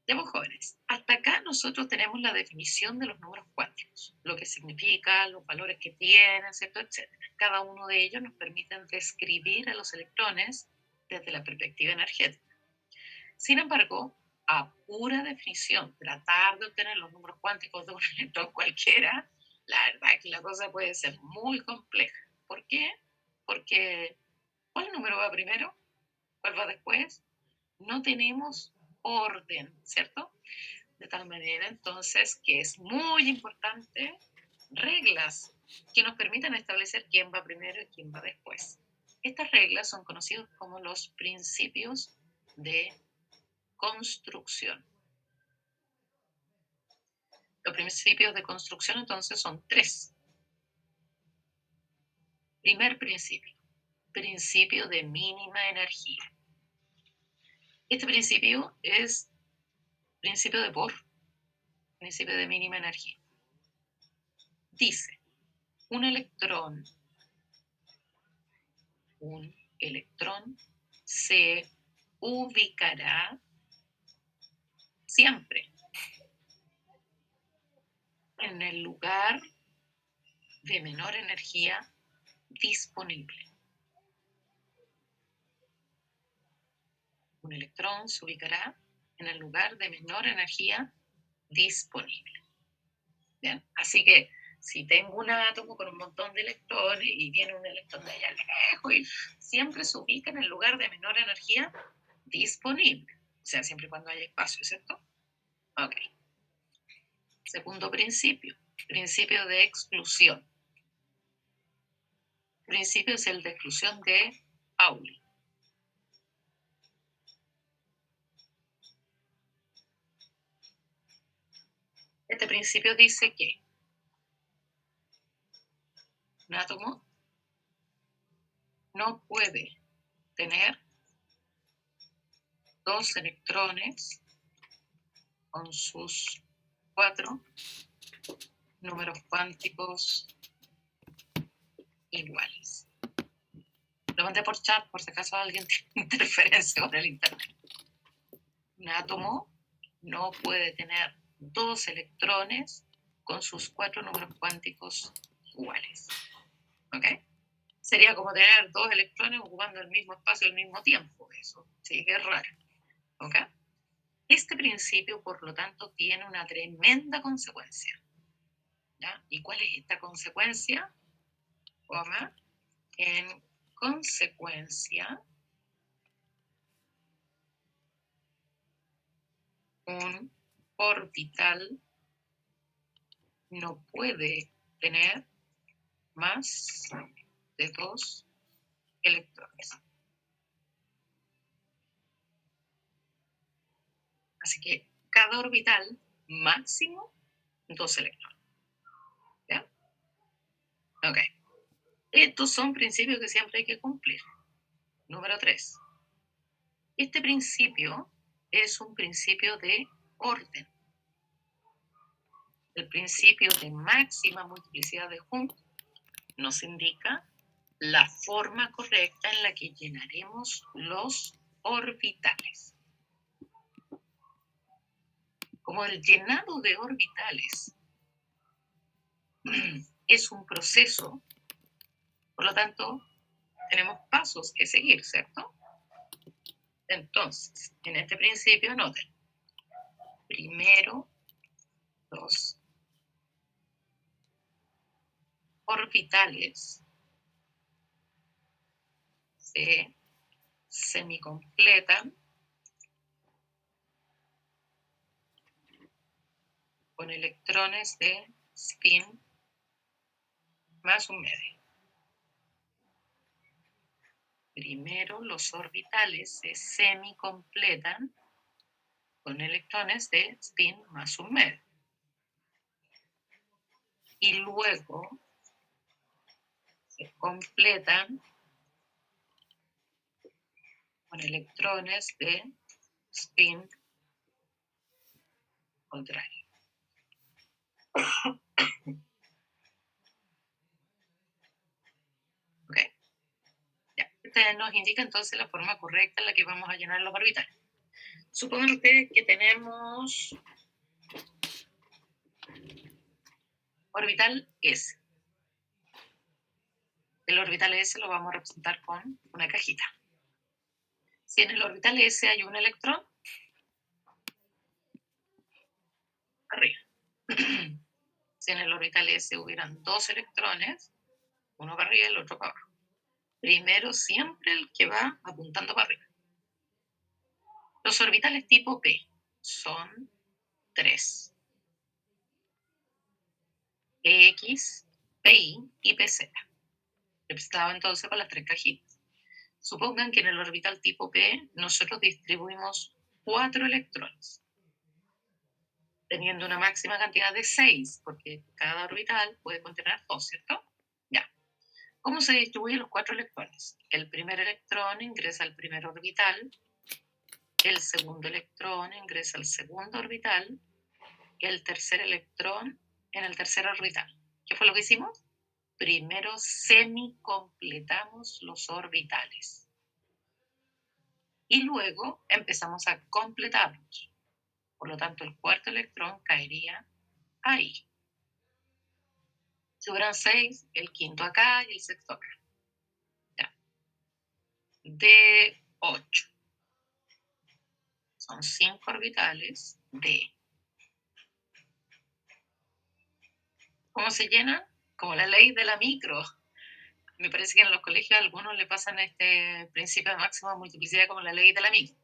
Ya, pues, jóvenes, hasta acá nosotros tenemos la definición de los números cuánticos, lo que significa, los valores que tienen, ¿cierto? Etcétera. Cada uno de ellos nos permite describir a los electrones desde la perspectiva energética. Sin embargo, a pura definición, tratar de obtener los números cuánticos de un electrón cualquiera, la verdad es que la cosa puede ser muy compleja. ¿Por qué? Porque ¿cuál número va primero? ¿Cuál va después? No tenemos orden, ¿cierto? De tal manera, entonces, que es muy importante reglas que nos permitan establecer quién va primero y quién va después. Estas reglas son conocidas como los principios de construcción. Los principios de construcción entonces son 3. Primer principio, principio de mínima energía. Este principio es principio de Bohr, principio de mínima energía. Dice, un electrón se ubicará siempre en el lugar de menor energía disponible. Un electrón se ubicará en el lugar de menor energía disponible. ¿Bien? Así que si tengo un átomo con un montón de electrones y viene un electrón de allá lejos y siempre se ubica en el lugar de menor energía disponible. O sea, siempre y cuando haya espacio, ¿cierto? Ok. Segundo principio, principio de exclusión. Principio es el de exclusión de Pauli. Este principio dice que Un átomo no puede tener 2 electrones con sus 4 números cuánticos iguales. Lo mandé por chat por si acaso alguien tiene interferencia con el internet. Un átomo no puede tener 2 electrones con sus 4 números cuánticos iguales. ¿Ok? Sería como tener 2 electrones ocupando el mismo espacio al mismo tiempo. Eso sí que es raro. ¿Ok? Este principio, por lo tanto, tiene una tremenda consecuencia. ¿Ya? ¿Y cuál es esta consecuencia? En consecuencia, un orbital no puede tener más de 2 electrones. Así que cada orbital, máximo 2 electrones. ¿Ya? Ok. Estos son principios que siempre hay que cumplir. Número 3. Este principio es un principio de orden. El principio de máxima multiplicidad de Hund nos indica la forma correcta en la que llenaremos los orbitales. Como el llenado de orbitales es un proceso, por lo tanto, tenemos pasos que seguir, ¿cierto? Entonces, en este principio, noten, primero los orbitales se semicompletan con electrones de spin más un medio. Primero los orbitales se semicompletan con electrones de spin más un medio. Y luego se completan con electrones de spin contrario. ¿Ok? Ya. Este nos indica entonces la forma correcta en la que vamos a llenar los orbitales. Supongan ustedes que tenemos orbital S. El orbital S lo vamos a representar con una cajita. Si en el orbital S hay un electrón, arriba. Si en el orbital S hubieran 2 electrones, uno para arriba y el otro para abajo. Primero siempre el que va apuntando para arriba. Los orbitales tipo P son 3. PX, PI y PZ. Representado entonces con las 3 cajitas. Supongan que en el orbital tipo P nosotros distribuimos 4 electrones, teniendo una máxima cantidad de 6, porque cada orbital puede contener 2, ¿cierto? Ya. ¿Cómo se distribuyen los 4 electrones? El primer electrón ingresa al primer orbital, el segundo electrón ingresa al segundo orbital, y el tercer electrón en el tercer orbital. ¿Qué fue lo que hicimos? Primero semicompletamos los orbitales. Y luego empezamos a completarlos. Por lo tanto, el cuarto electrón caería ahí. Si hubieran 6, el quinto acá y el sexto acá. Ya. De 8. Son 5 orbitales de. ¿Cómo se llenan? Como la ley de la micro. Me parece que en los colegios a algunos le pasan este principio de máxima multiplicidad como la ley de la micro.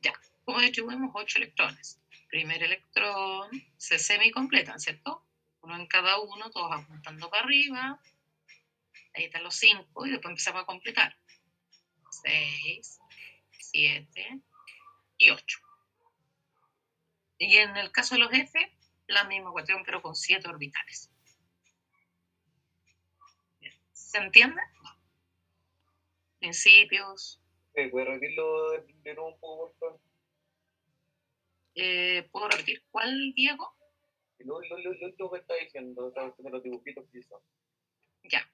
Ya. ¿Cómo distribuimos 8 electrones? Primer electrón se semicompletan, ¿cierto? Uno en cada uno, todos apuntando para arriba. Ahí están los 5 y después empezamos a completar. 6, 7 y 8. Y en el caso de los F, la misma cuestión, pero con 7 orbitales. Bien. ¿Se entiende? Principios. ¿Puedes repetirlo de nuevo un poco, por favor? ¿Puedo repetir cuál, Diego? Lo último que está diciendo, de los dibujitos que hizo. Ya.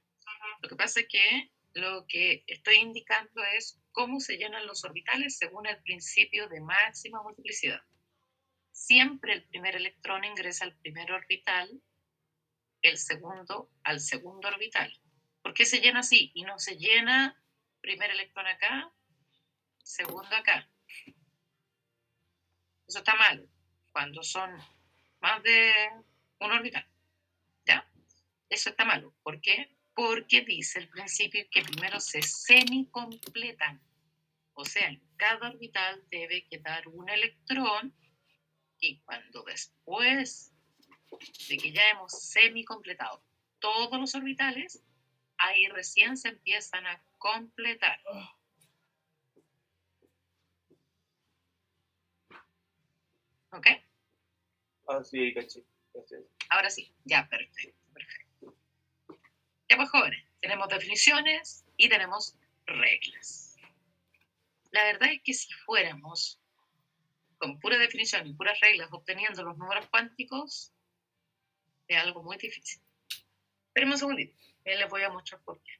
Lo que pasa es que lo que estoy indicando es cómo se llenan los orbitales según el principio de máxima multiplicidad. Siempre el primer electrón ingresa al primer orbital, el segundo al segundo orbital. ¿Por qué se llena así? Y no se llena primer electrón acá, segundo acá. Eso está mal cuando son más de un orbital. ¿Ya? Eso está malo. ¿Por qué? Porque dice el principio que primero se semicompletan. O sea, en cada orbital debe quedar un electrón y cuando después de que ya hemos semicompletado todos los orbitales, ahí recién se empiezan a completar. ¿Ok? Ah, sí, caché. Gracias. Ahora sí, ya, perfecto. Ya pues, jóvenes, tenemos definiciones y tenemos reglas. La verdad es que si fuéramos con pura definición y puras reglas obteniendo los números cuánticos, es algo muy difícil. Espérenme un segundito, les voy a mostrar por qué.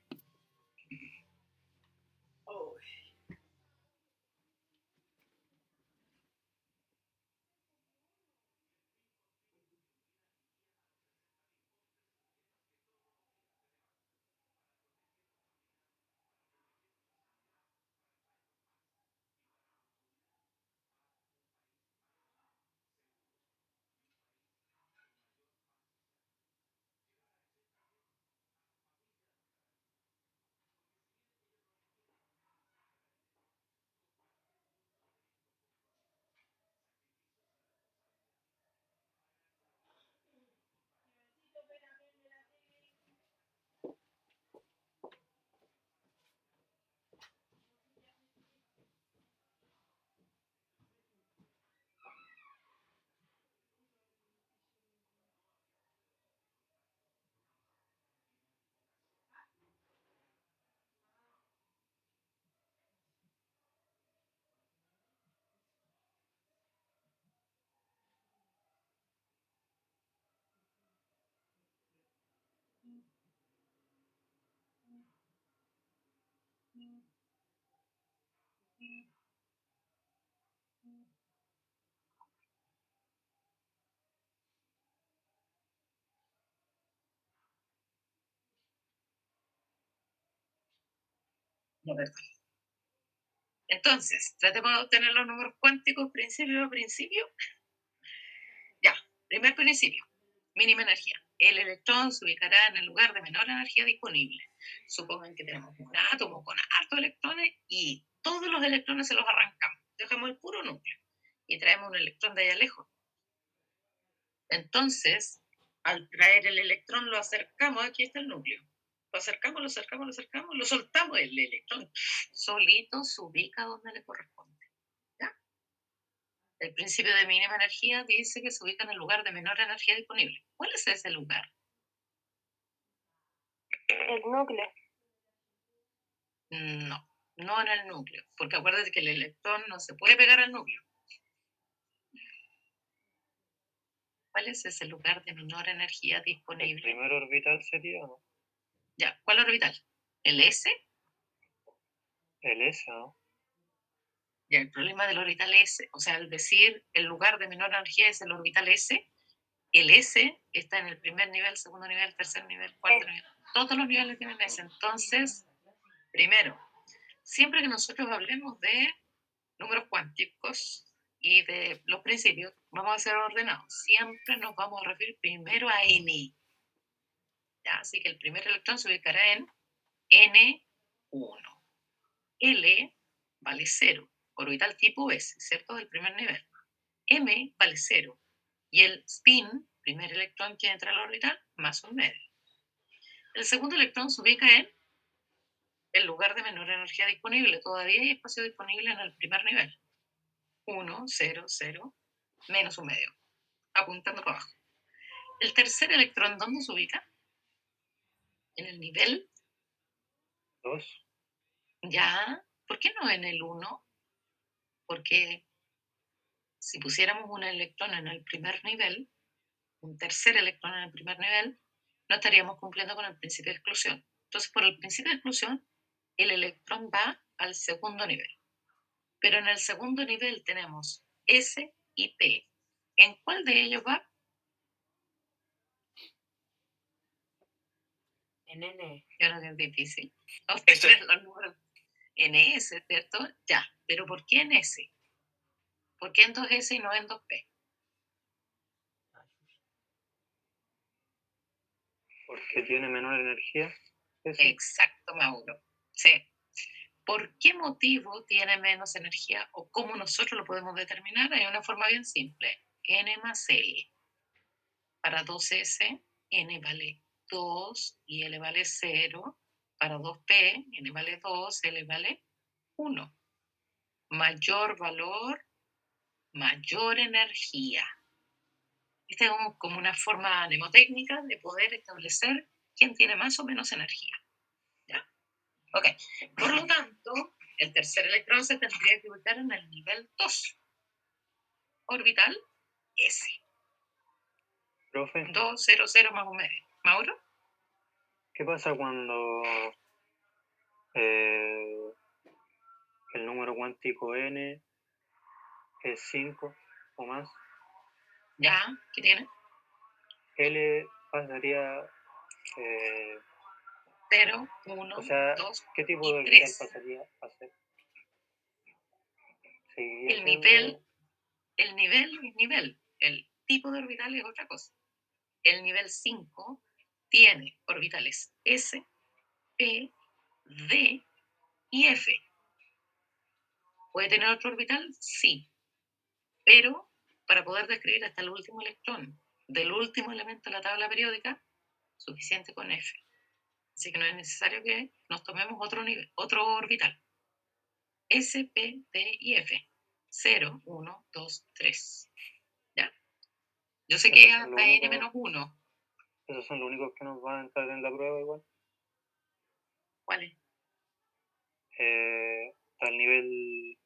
Entonces, tratemos de obtener los números cuánticos principio a principio. Ya, primer principio, mínima energía. El electrón se ubicará en el lugar de menor energía disponible. Supongan que tenemos un átomo con hartos electrones y todos los electrones se los arrancamos. Dejamos el puro núcleo y traemos un electrón de allá lejos. Entonces, al traer el electrón lo acercamos, aquí está el núcleo. Lo acercamos, lo soltamos, el electrón solito se ubica donde le corresponde. ¿Ya? El principio de mínima energía dice que se ubica en el lugar de menor energía disponible. ¿Cuál es ese lugar? El núcleo. No en el núcleo, porque acuérdate que el electrón no se puede pegar al núcleo. ¿Cuál es ese lugar de menor energía disponible? El primer orbital sería, ¿no? Ya, ¿cuál orbital? ¿El S? El S, ¿no? Ya, el problema del orbital S, o sea, al decir el lugar de menor energía es el orbital S, el S está en el primer nivel, segundo nivel, tercer nivel, cuarto nivel. Todos los niveles tienen S. Entonces, primero, siempre que nosotros hablemos de números cuánticos y de los principios, vamos a ser ordenados. Siempre nos vamos a referir primero a N. ¿Ya? Así que el primer electrón se ubicará en N1. L vale 0, orbital tipo S, ¿cierto? Del primer nivel. M vale 0. Y el spin, primer electrón que entra al orbital, más un medio. El segundo electrón se ubica en el lugar de menor energía disponible. Todavía hay espacio disponible en el primer nivel. 1, 0, 0, menos un medio, apuntando para abajo. El tercer electrón, ¿dónde se ubica? En el nivel 2. ¿Ya? ¿Por qué no en el 1? Porque si pusiéramos un electrón en el primer nivel, un tercer electrón en el primer nivel, no estaríamos cumpliendo con el principio de exclusión. Entonces, por el principio de exclusión, el electrón va al segundo nivel. Pero en el segundo nivel tenemos S y P. ¿En cuál de ellos va? En N. Yo no es difícil. Ustedes los números en S, ¿cierto? Ya. ¿Pero por qué en S? ¿Por qué en 2S y no en 2P? Porque tiene menor energía. Exacto, Mauro. Sí. ¿Por qué motivo tiene menos energía o cómo nosotros lo podemos determinar? Hay una forma bien simple. N más L. Para 2S, N vale 2 y L vale 0. Para 2P, N vale 2, L vale 1. Mayor valor, mayor energía. Esta es como una forma mnemotécnica de poder establecer quién tiene más o menos energía. ¿Ya? Ok. Por lo tanto, el tercer electrón se tendría que ubicar en el nivel 2. Orbital S. Profe, 2, 0, 0 más un medio. ¿Mauro? ¿qué pasa cuando el número cuántico n es 5 o más? ¿Ya? ¿Qué tiene? L pasaría, 0, 1, o sea, 2 ¿qué tipo y de orbital 3. pasaría a ser? ¿Seguiría El siendo nivel es nivel. El tipo de orbital es otra cosa. El nivel 5 tiene orbitales S, P, D y F. ¿Puede tener otro orbital? Sí. Pero para poder describir hasta el último electrón del último elemento de la tabla periódica, suficiente con F. Así que no es necesario que nos tomemos otro orbital. S, P, D y F. 0, 1, 2, 3. ¿Ya? Yo sé que es hasta N-1. esos son los únicos que nos van a entrar en la prueba igual? ¿Cuál es? Hasta el nivel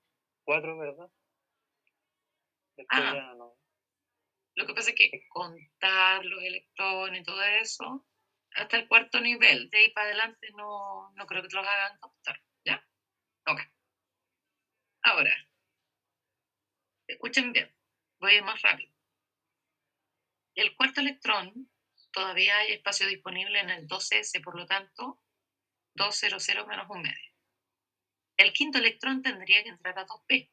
4, ¿verdad? Después Ah, ya no. lo que pasa es que contar los electrones y todo eso, hasta el cuarto nivel, de ahí para adelante no creo que te los hagan contar. ¿Ya? Ok. Ahora, escuchen bien, voy a ir más rápido. El cuarto electrón, todavía hay espacio disponible en el 2S, por lo tanto, 200 menos un medio. El quinto electrón tendría que entrar a 2P,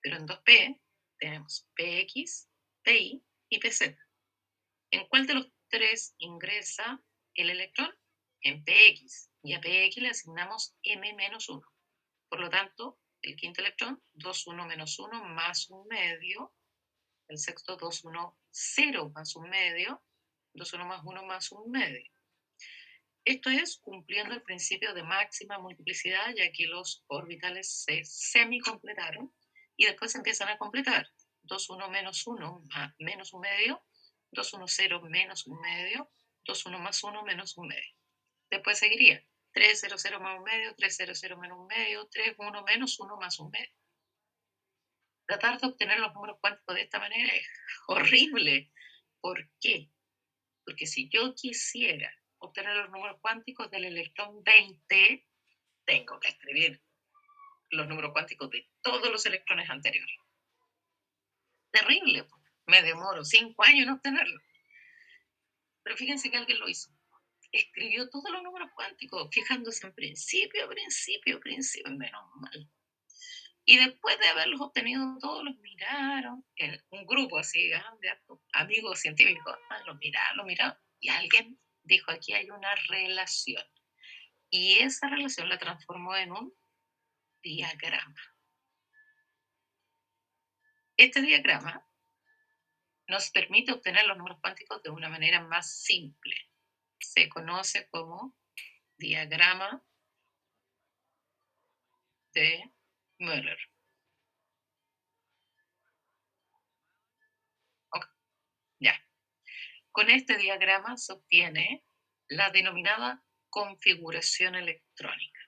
pero en 2P tenemos PX, PI y PZ. ¿En cuál de los tres ingresa el electrón? En PX, y a PX le asignamos M-1. Por lo tanto, el quinto electrón, 2, 1 menos 1 más un medio. El sexto, 2, 1, 0 más un medio. 2, 1 más 1 más un medio. Esto es cumpliendo el principio de máxima multiplicidad, ya que los orbitales se semicompletaron y después se empiezan a completar. 2, 1 menos 1 menos un medio. 2, 1, 0 menos un medio. 2, 1 más 1 menos un medio. Después seguiría 3, 0, 0 más un medio. 3, 0, 0 menos un medio. 3, 1 menos 1 más un medio. Tratar de obtener los números cuánticos de esta manera es horrible. ¿Por qué? Porque si yo quisiera obtener los números cuánticos del electrón 20, tengo que escribir los números cuánticos de todos los electrones anteriores. Terrible. Me demoro 5 años en obtenerlo. Pero fíjense que alguien lo hizo. Escribió todos los números cuánticos, fijándose en principio, menos mal. Y después de haberlos obtenido todos, los miraron, en un grupo así, de amigos científicos, los miraron, y alguien dijo, aquí hay una relación. Y esa relación la transformó en un diagrama. Este diagrama nos permite obtener los números cuánticos de una manera más simple. Se conoce como diagrama de Müller. Okay. Ya. Con este diagrama se obtiene la denominada configuración electrónica.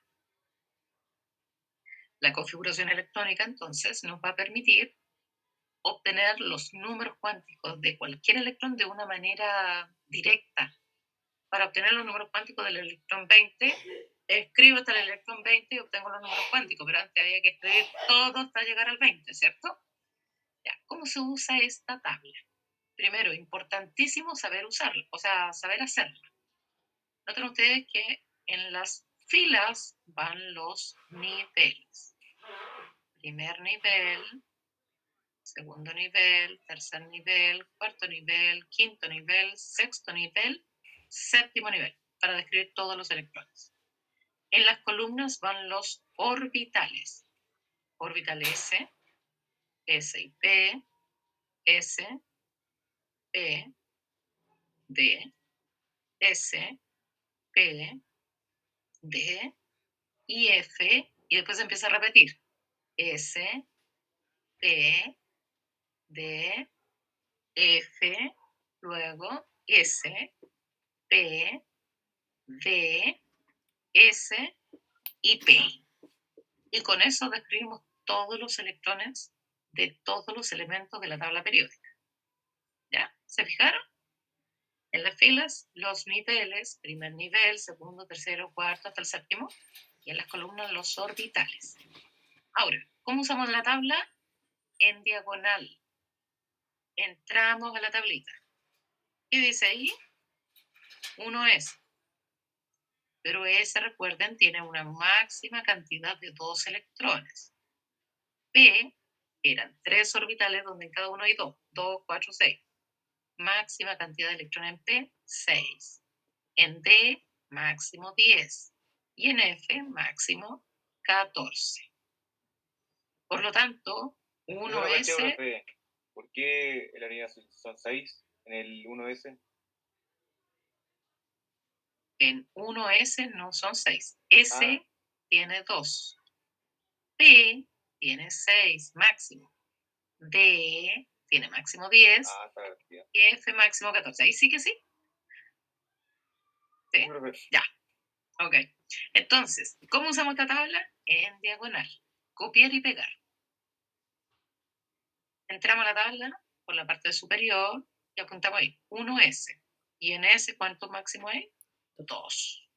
La configuración electrónica, entonces, nos va a permitir obtener los números cuánticos de cualquier electrón de una manera directa. Para obtener los números cuánticos del electrón 20, escribo hasta el electrón 20 y obtengo los números cuánticos, pero antes había que escribir todo hasta llegar al 20, ¿cierto? Ya, ¿cómo se usa esta tabla? Primero, importantísimo saber usarla, o sea, saber hacerla. Noten ustedes que en las filas van los niveles. Primer nivel, segundo nivel, tercer nivel, cuarto nivel, quinto nivel, sexto nivel, séptimo nivel, para describir todos los electrones. En las columnas van los orbitales. Orbital S, S y P, S, P, D, S, P, D y F, y después empieza a repetir. S, P, D, F, luego S, P, D, S y P. Y con eso describimos todos los electrones de todos los elementos de la tabla periódica. ¿Ya? ¿Se fijaron? En las filas, los niveles, primer nivel, segundo, tercero, cuarto, hasta el séptimo, y en las columnas, los orbitales. Ahora, ¿cómo usamos la tabla? En diagonal. Entramos a la tablita. ¿Qué dice ahí? 1S. Pero S, recuerden, tiene una máxima cantidad de 2 electrones. P eran 3 orbitales donde en cada uno hay 2. 2, 4, 6. Máxima cantidad de electrones en P, 6. En D, máximo 10. Y en F, máximo 14. Por lo tanto, Yo no caché 1S, profe. ¿Por qué en la línea son 6 en el 1S? en 1S no son 6. S Ah. tiene 2. P tiene 6 máximo. D tiene máximo 10. Ah, está bien. Y F máximo 14. Ahí sí que sí. ¿Sí? Sí, profe. Ya. Ok. Entonces, ¿cómo usamos esta tabla? En diagonal. Copiar y pegar. Entramos a la tabla por la parte superior y apuntamos ahí. 1S. Y en S, ¿cuánto máximo hay? 2.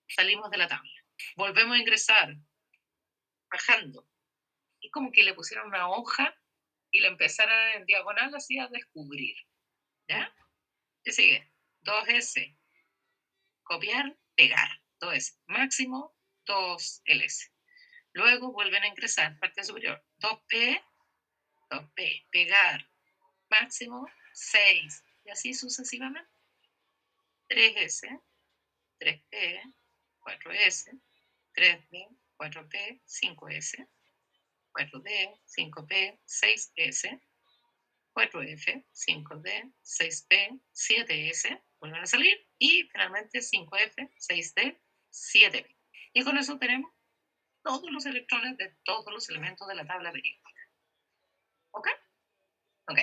Salimos de la tabla. Volvemos a ingresar. Bajando. Es como que le pusieron una hoja y le empezaron en diagonal así a descubrir. ¿Ya? ¿Qué sigue? 2S. Copiar, pegar. 2S. Máximo 2LS. Luego vuelven a ingresar, parte superior. 2P, 2P. Pegar. Máximo 6. Y así sucesivamente. 3S, 3P, 4S, 3D, 4P, 5S, 4D, 5P, 6S, 4F, 5D, 6P, 7S, vuelven a salir, y finalmente 5F, 6D, 7P. Y con eso tenemos todos los electrones de todos los elementos de la tabla periódica. ¿Ok? Ok.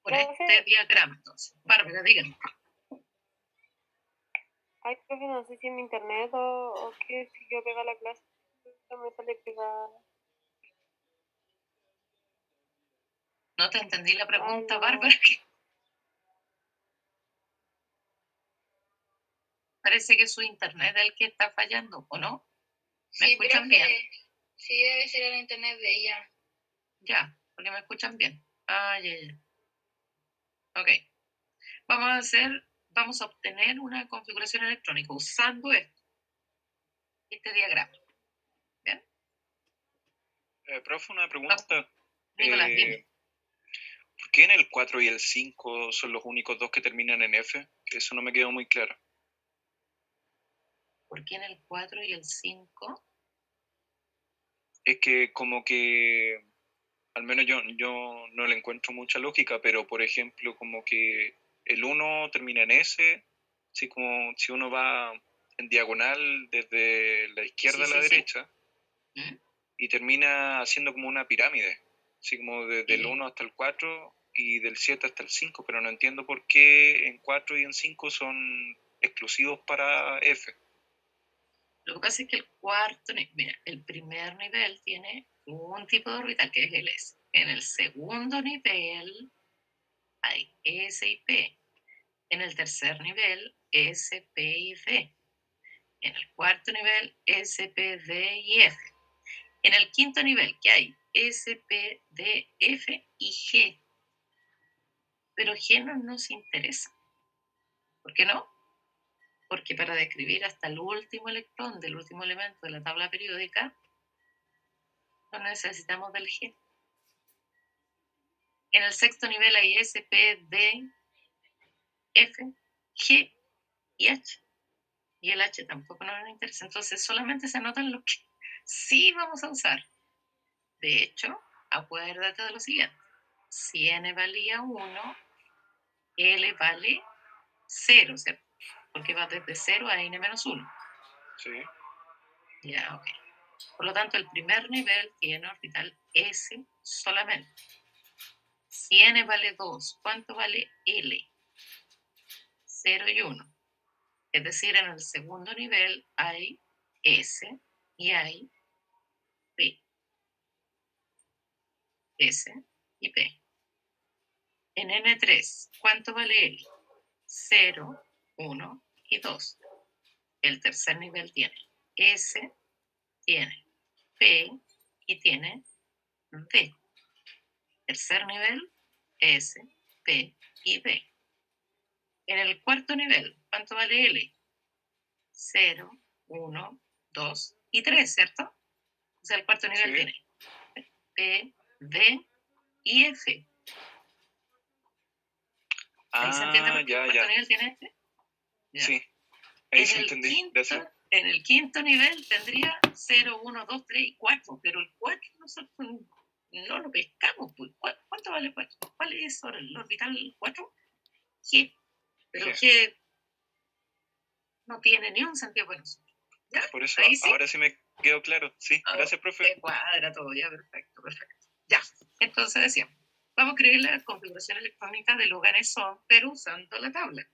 Por este diagrama, entonces. Bárbara, díganme. Ay, profe, no sé si en mi internet o qué, si yo pego la clase, no me sale pegada. No te entendí la pregunta, Ay, no. Bárbara. Parece que su internet es el que está fallando, ¿o no? ¿Me Sí, escuchan profe, bien? sí, debe ser el internet de ella. Ya, porque me escuchan bien. Ah, ya, ya. Ok. Vamos a obtener una configuración electrónica usando este diagrama. ¿Bien? Profe, una pregunta. Nicolás, dime. ¿Por qué en el 4 y el 5 son los únicos dos que terminan en F? Que eso no me quedó muy claro. ¿Por qué en el 4 y el 5? Es que como que, al menos yo no le encuentro mucha lógica, pero por ejemplo, como que el 1 termina en S, así como si uno va en diagonal desde la izquierda a la derecha, ¿Mm? y termina haciendo como una pirámide, así como desde el Sí. 1 hasta el 4 y del 7 hasta el 5, pero no entiendo por qué en 4 y en 5 son exclusivos para F. Lo que pasa es que el cuarto, mira, el primer nivel tiene un tipo de orbital que es el S. En el segundo nivel hay S y P. En el tercer nivel, S, P y D. En el cuarto nivel, S, P, D y F. En el quinto nivel, que hay S, P, D, F y G. Pero G no nos interesa. ¿Por qué no? Porque para describir hasta el último electrón del último elemento de la tabla periódica, no necesitamos del G. En el sexto nivel hay S, P, D, F, G y H. Y el H tampoco nos interesa. Entonces solamente se anotan los que sí vamos a usar. De hecho, acuérdate de lo siguiente. Si n valía 1, L vale 0, ¿cierto? Porque va desde 0 a n-1. Sí. Ya, ok. Por lo tanto, el primer nivel tiene orbital S solamente. Si n vale 2, ¿cuánto vale L? 0 y 1. Es decir, en el segundo nivel hay S y hay P. S y P. En N3, ¿cuánto vale L? 0, 1 y 2. El tercer nivel tiene S, tiene P y tiene D. Tercer nivel, S, P y D. En el cuarto nivel, ¿cuánto vale L? 0, 1, 2 y 3, ¿cierto? O sea, el cuarto nivel Sí. tiene P, D y F. ¿Ahí se entiende por qué el cuarto nivel tiene F? Ya. Sí, ahí En sí el entendí. quinto, Gracias. en el quinto nivel tendría 0, 1, 2, 3 y 4, pero el 4 nosotros no lo pescamos. Pues. ¿Cuánto vale 4? ¿Cuál es el orbital 4? G. Pero G no tiene ni un sentido para nosotros. ¿Ya? Por eso, ¿Ahí sí? ahora sí me quedó claro. Sí, gracias, profe. Que cuadra todo, ya, perfecto. Ya, entonces decíamos, vamos a crear la configuración electrónica de los ganesón, pero usando la tabla.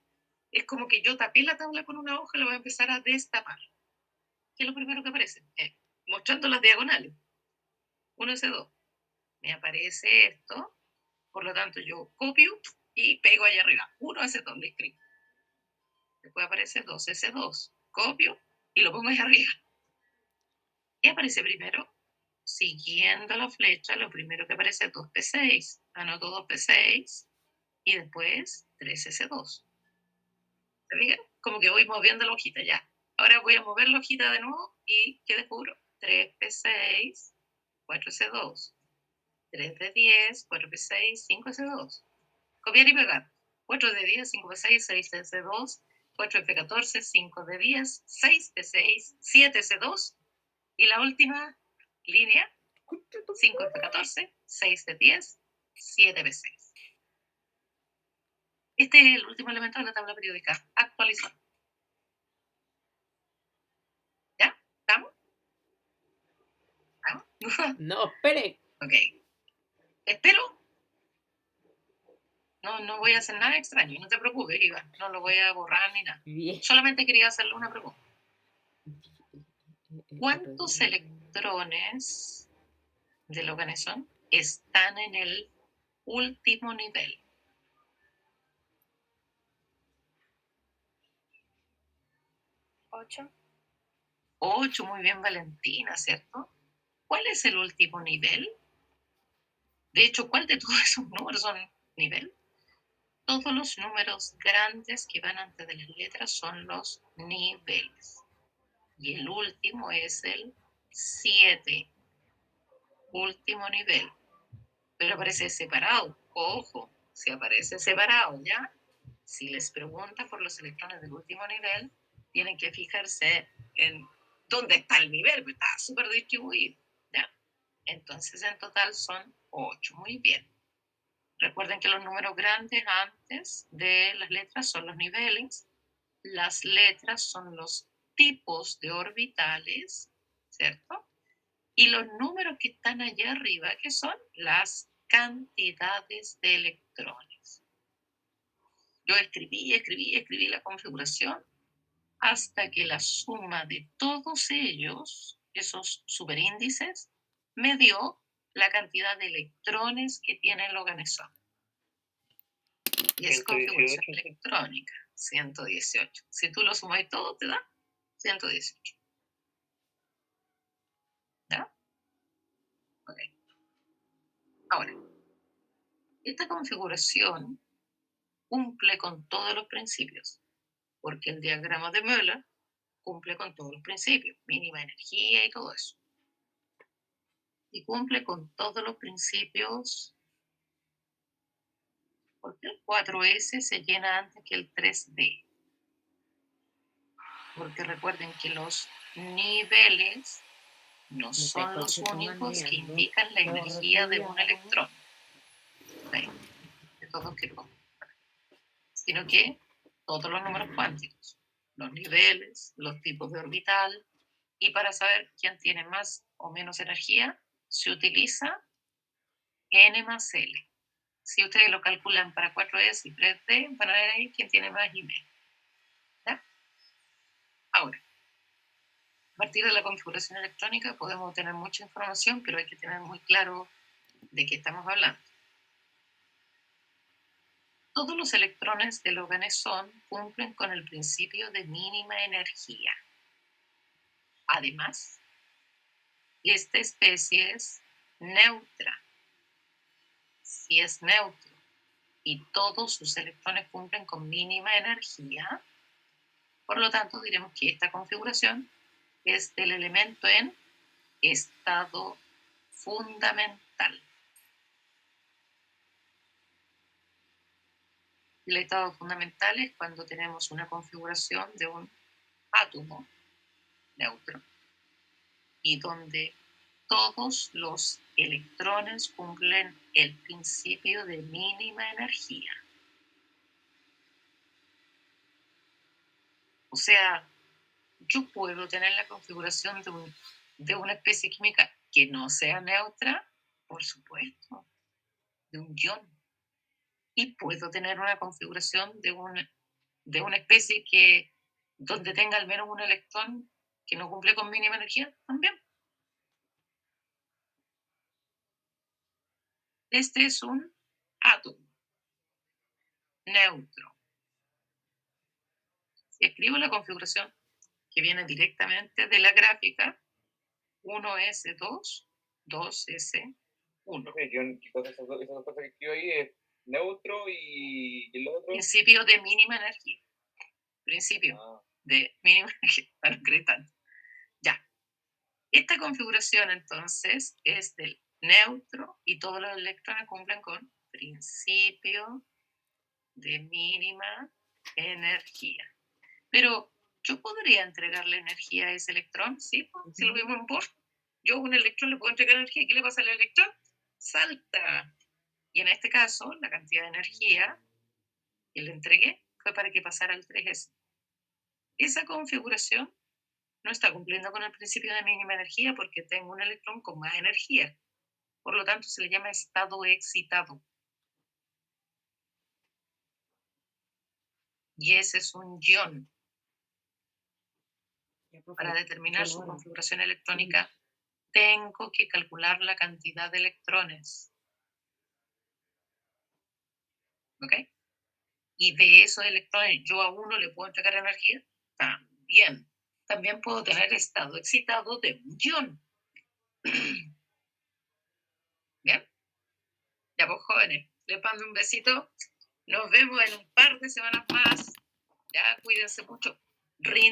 Es como que yo tapé la tabla con una hoja y la voy a empezar a destapar. ¿Qué es lo primero que aparece? Mostrando las diagonales. 1S2. Me aparece esto, por lo tanto yo copio y pego allá arriba. 1S2 le escribo. Después aparece 2S2. Copio y lo pongo allá arriba. ¿Qué aparece primero? Siguiendo la flecha, lo primero que aparece es 2P6. Anoto 2P6 y después 3S2. ¿Se fijan? Como que voy moviendo la hojita ya. Ahora voy a mover la hojita de nuevo y ¿qué descubro? 3P6, 4S2. 3D10, 4P6, 5S2. Copiar y pegar. 4D10, 5P6, 6S2, 4F14, 5D10, 6P6, 7S2. Y la última línea, 5F14, 6D10, 7P6. Este es el último elemento de la tabla periódica. Actualizado. ¿Ya? ¿Estamos? ¿Estamos? No, espere. Ok. Espero. No voy a hacer nada extraño, no te preocupes, Iván. No lo voy a borrar ni nada. Bien. Solamente quería hacerle una pregunta. ¿Cuántos electrones de los ganesón están en el último nivel? 8. 8, muy bien, Valentina, ¿cierto? ¿Cuál es el último nivel? De hecho, ¿cuál de todos esos números son nivel? Todos los números grandes que van antes de las letras son los niveles. Y el último es el 7. Último nivel. Pero aparece separado. Ojo, si aparece separado, ¿ya? Si les preguntan por los electrones del último nivel, tienen que fijarse en dónde está el nivel, porque está súper distribuido, ¿ya? Entonces, en total son 8. Muy bien. Recuerden que los números grandes antes de las letras son los niveles. Las letras son los tipos de orbitales, ¿cierto? Y los números que están allá arriba, que son las cantidades de electrones. Yo escribí la configuración hasta que la suma de todos ellos, esos superíndices, me dio la cantidad de electrones que tiene el organezón. Y es 118. configuración electrónica, 118. Si tú lo sumas todo, te da 118. ¿Ya? Ok. Ahora, esta configuración cumple con todos los principios, porque el diagrama de Müller cumple con todos los principios, mínima energía y todo eso. Y cumple con todos los principios, porque el 4S se llena antes que el 3D. Porque recuerden que los niveles no son los únicos que indican la energía de un electrón, de todos que no, sino que todos los números cuánticos, los niveles, los tipos de orbital, y para saber quién tiene más o menos energía, se utiliza N más L. Si ustedes lo calculan para 4S y 3D, van a ver ahí quién tiene más y menos. ¿Ya? Ahora, a partir de la configuración electrónica podemos tener mucha información, pero hay que tener muy claro de qué estamos hablando. Todos los electrones del organezón cumplen con el principio de mínima energía. Además, esta especie es neutra. Si es neutro y todos sus electrones cumplen con mínima energía, por lo tanto diremos que esta configuración es del elemento en estado fundamental. El estado fundamental es cuando tenemos una configuración de un átomo neutro y donde todos los electrones cumplen el principio de mínima energía. O sea, yo puedo tener la configuración de una especie química que no sea neutra, por supuesto, de un ion. Y puedo tener una configuración de una especie donde tenga al menos un electrón que no cumple con mínima energía también. Este es un átomo neutro. Si escribo la configuración que viene directamente de la gráfica, 1S2, 2S1. Entonces, esas dos cosas que escribo ahí es neutro y el otro. Principio de mínima energía. Principio de mínima energía. Para no creer tanto. Ya. Esta configuración entonces es del neutro y todos los electrones cumplen con principio de mínima energía. Pero yo podría entregarle energía a ese electrón, ¿sí? Si lo vimos en Bohr, yo a un electrón le puedo entregar energía. ¿Qué le pasa al electrón? Salta. Y en este caso, la cantidad de energía que le entregué fue para que pasara al 3S. Esa configuración no está cumpliendo con el principio de mínima energía porque tengo un electrón con más energía. Por lo tanto, se le llama estado excitado. Y ese es un ion. Para determinar su configuración electrónica, tengo que calcular la cantidad de electrones. ¿Ok? Y de esos electrones, ¿yo a uno le puedo entregar energía? También. También puedo tener estado excitado de un ion. ¿Bien? Ya pues, jóvenes, les mando un besito. Nos vemos en un par de semanas más. Ya, cuídense mucho.